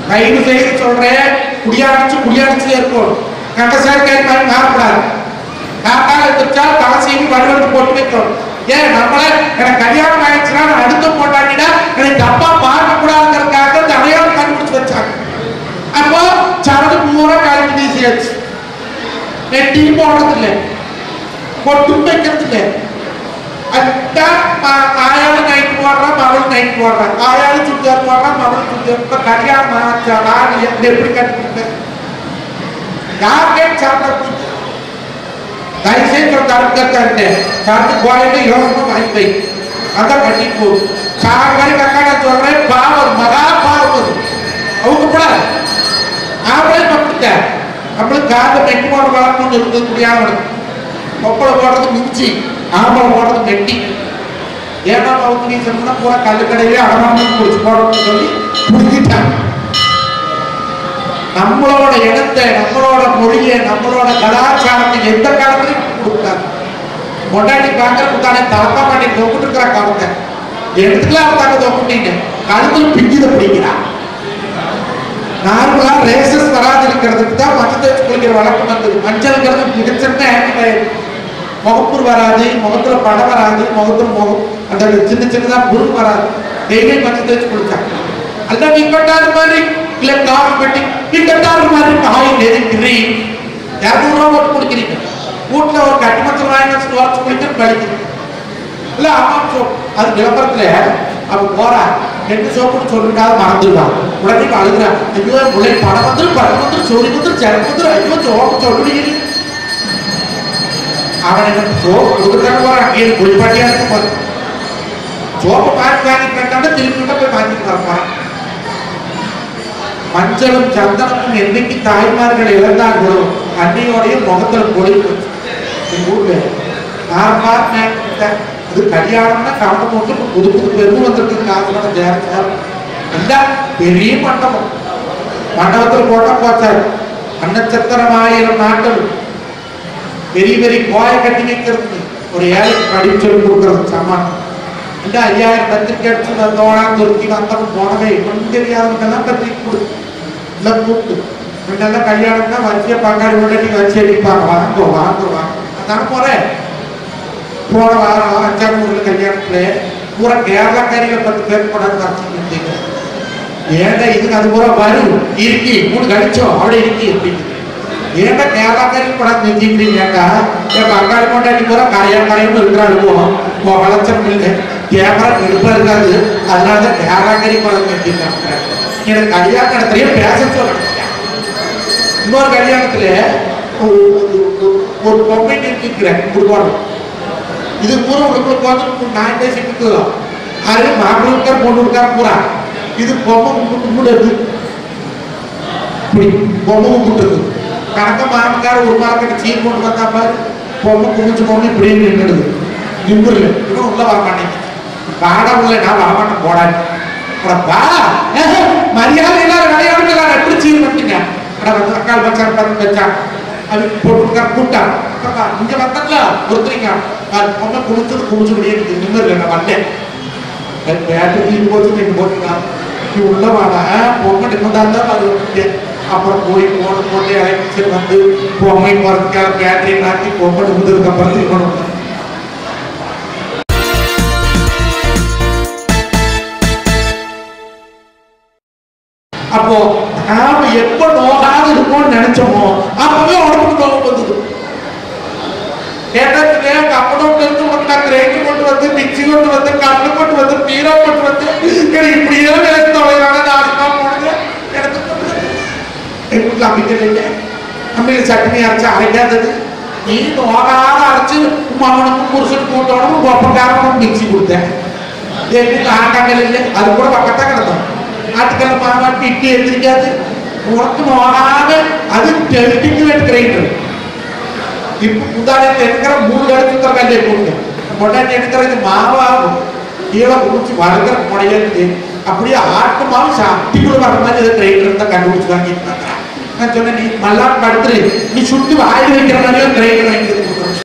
தயவு செய்து சொல்றேன், குடியாடிச்சு இருக்கும். கட்ட சேர்க்கை மாதிரி மாறக்கூடாது. காத்தால எடுத்துச்சால் தவசையும் வடிவெடுத்து போட்டு வைக்கணும். ஏன் நம்மள எனக்கு கல்யாணம் ஆயிடுச்சுன்னா அடுத்த போட்டாங்கன்னா எனக்கு அப்பா பார்க்க கூடாதுங்கிறதுக்காக அடையாளம் கண்டுபிடிச்சு வச்சாங்க. அப்போ சரடு பூரா கழிவு வீசியாச்சு. நெட்டியும் போடுறது இல்லை, பொட்டும் வைக்கிறது இல்லை. ஆயாலும் நைட் போடுறான், மகளும் நைட் போடுறான். ஆயாலும் சுடிதார் போடுறான், மகளும் சுடிதார். கல்யாணம் ஆச்சாடா எப்படி கட்டுக்கிட்டேன்? யார் கேட்டு சாப்பிட? தயவுசெய்து தடுக்கத்தேன் சாப்பிட்டு போயிட்டு யோசனை வாங்கி வை. அதான் கட்டிட்டு போகும். சார் மாதிரி கக்காட சொல்றேன். பாவம் மகா பாவம். அவங்க கூட ஆம்பளை பட்டுட்டேன். நம்மளுக்கு காந்த நெட்டி போட வளர்க்கணும்னு இருக்கக்கூடியான கொப்பளை போடுறது மிஞ்சி, ஆம்பளை போடுறது நெட்டி. ஏன்னா அவங்க நீ சொன்னா பூரா கல்லுக்கடையிலே அடமானம் குடிச்சு போடணும்னு சொல்லி புரிஞ்சிட்டாங்க. நம்மளோட இடத்தை, நம்மளோட மொழியை, நம்மளோட கலாச்சாரத்தை எந்த காலத்திலையும் கொடுத்தாங்க. கொண்டாடி பார்க்கறதுக்கு தானே தாத்தா பாட்டி தொகுட்டு இருக்கிற காலத்தை எடுத்துக்கலாம். தாங்க தொகுட்டீங்க கழுத்துல பிஞ்சுத பிடிக்கிறான். நார்மலா ரேசஸ் வராது இருக்கிறதுக்கு தான் மஞ்சள் தேய்ச்சி குளிக்கிற வழக்கம் வந்தது. மஞ்சள்ங்கிறது மிகச்சிறந்த ஆன்டிபயோட்டிக். முகப்பூர் வராது, முகத்துல படம் வராது, முகத்துல முகம் அந்த சின்ன சின்னதா புருள் வராது. டெய்லி மஞ்சள் தேய்ச்சி குளிச்சாங்க. அல்ல விக்கட்டாரு மாதிரி இல்ல காஃபி பெட்டி விக்கட்டாரு மாதிரி ஆயில் எரிக்கிறீ 200 ரூபா போட்டு குடிக்கிறீங்க. வீட்டுல ஒரு கட்டி மஞ்சள் வாங்கி வச்சு உரைச்சு குளிக்கிற கழிக்கிறீங்க. இல்ல அம்மா சோப் அது விளம்பரத்துல அவ போறா என்ன சோப்புன்னு சொல்லிட்டாவது மறந்துடுவான். உடனே அழுகுறான், ஐயோ முளை படம் வந்து படம் வந்து சொல்லி வந்து ஜனம் வந்து ஐயோ சோப்பு சொல்லுறீங்க. அவன் என்ன சோப்பு கொடுக்குறாங்க போறான், அங்கே குளிப்பாட்டியா இருக்க போறான். சோப்பை பார்த்து வாங்கிட்டான்னு திருப்பி போய் வாங்கிட்டு வரப்பான். மஞ்சளும் சந்தனமும் என்னைக்கு தாய்மார்கள் இழந்தார்களோ அன்னையோடைய முகத்துல பொழி போச்சு. எங்க ஊர்ல நான் பார்த்தேன், அது கல்யாணம்னா கவனம் போட்டு புது புது பெருமை வந்துருக்கு. காசு ஜெயலலிதா எல்லாம் பெரிய மண்டபம், மண்டபத்தில் போட்டா போச்சாரு. அன்னச்சத்திரம் 1000 நாட்கள் பெரிய பெரிய கோயை கட்டி வைக்கிறது, ஒரு ஏழைக்கு படிப்பு சொல்லி கொடுக்கறது சமானம். இந்த 5000 பத்திரிக்கை அடிச்சு தோணா துருத்தி வந்தவன் போனவே ஒன்றும் தெரியாதவங்கெல்லாம் பத்திரிக்கை கொடு இல்லை கூப்பிட்டு முன்னெல்லாம் கல்யாணம்னா வரிசையா பங்காளி முன்னாடி வச்சு அடிப்பாங்க, வாங்க வாங்க வாங்க. அதான போறேன். போன வாரம் 5ஆம் ஊர்ல கல்யாணத்துல பூரா கேரளாக்காரிகளை 10 பேர் கொண்டாந்து வச்சுருந்தீங்க. ஏன்டா இதுக்கு அது பூரா வரும் இருக்கி 3 கழிச்சோம் அவளை இருக்கி அப்படின்னு ஏன்டா கேரளாக்காரி கொண்டாந்து நிறுத்திக்கிறீங்கக்கா? என் பங்காளி கொண்டாடி பூரா கரையாக்காரியும் இருக்கிறாளுவோம் வளர்ச்சம் இல்லை, கேமரா நெருப்பா இருக்காது, அதனாலதான் கேரளாக்காரி கொண்டாந்து நிறுத்திக்கிறாங்க. எனக்கு கல்யாண இடத்துலயே பேச சொல்றேன். இன்னொரு கல்யாணத்துல ஒரு பொம்மை நிறுத்திக்கிறேன் கொடுக்கணும். இது பூரா உங்களுக்கு வந்து நான் பேசிட்டு அது மாப்பிள்ளை இருக்கார் பொண்ணு இருக்கார் பூரா இது பொம்மை கும்பிடுது. இப்படி பொம்மை கும்பிட்டுது கணக்க மாமக்கார ஒரு மார்க்கெட் சீர் கொண்டு வந்தா பாரு பொம்மை குமிச்சு பொம்மை இப்படியே நின்றுடுது. நிம்புல இன்னும் உள்ள வரமாட்டேங்க. பாடா உள்ள நான் வரமாட்டேன் போடாது மரியாதை எல்லாரும் விளையாடுங்க. எல்லாரும் எப்படி சீர் பண்ணிட்டீங்க வந்து அக்கால் பச்சார் பார்த்து வச்சான் அது போட்டு கூட்டா இங்க வந்தல ஒருத்தரிங்க பொம்மை குளிச்சது குளிச்சுபடியே எனக்கு நிம்மதி இல்லை. நான் வந்தேன் பேட்டு தீர்வு போச்சு நீங்க போட்டீங்க நீ உள்ள வாடா பொம்மை நிம்மதா இருந்தா அது வந்து அப்புறம் போய் போட்டு அழைச்சி வந்து பொம்மை போறதுக்காக பேட்டரி நாட்டி பொம்மை நிமிந்ததுக்கு அப்புறம் திரும்ப அப்போ நாம எப்ப நோகாது இருக்கோம்னு நினைச்சோமோ அப்பவே உடம்புக்கு நோக்கம் வந்தது. கேட்டதுல அப்படம் இருந்து கொண்டா கிரேண்ட் கொண்டு வந்து மிக்சி கொண்டு வந்து கண்ணு கொண்டு வந்து பீரோ கொண்டு வந்து இப்படியே வேலை தொலைவான நாசமா போனது. எனக்கு எங்க வீட்டுல அம்பிக்கல் இல்லை, அம்பிக்கல் சட்னி அரைச்சு அரைக்காதது. நீ நோகாத அரைச்சு மாமனுக்கும் புருஷனுக்கு கூட்டணும் ஒப்பக்காரனும் மிக்சி கொடுத்தேன். எங்க வீட்டுல ஆட்டாங்கல் இல்லை, அது கூட பக்கத்தா கிடக்கும். ஆட்டுக்கல்ல மாவாட்டி இட்லி எடுத்திருக்காது. உனக்கு நோகாம அது டெல்டிக்குவேட் கிரைண்டர். இப்ப முந்தானத்தை எடுக்கிற 3 இடத்துல கல்லை போட்டு கொண்டாட்டி எடுக்கிறது மாவாகும் கீழே குடிச்சு வளர்க்கிற முனையிருந்து அப்படியே ஆட்டு மாவு சாப்பிட்டுக்குள்ள வர மாதிரி ஏதோ கிரைண்டர் தான் கண்டுபிடிச்சு வாங்கிட்டு நான் சொன்னேன், நீ மல்லாட்டு படுத்துரு, நீ சுட்டு வாயில் வைக்கிற மாதிரியும் கிரைண்டர் வாங்கிட்டு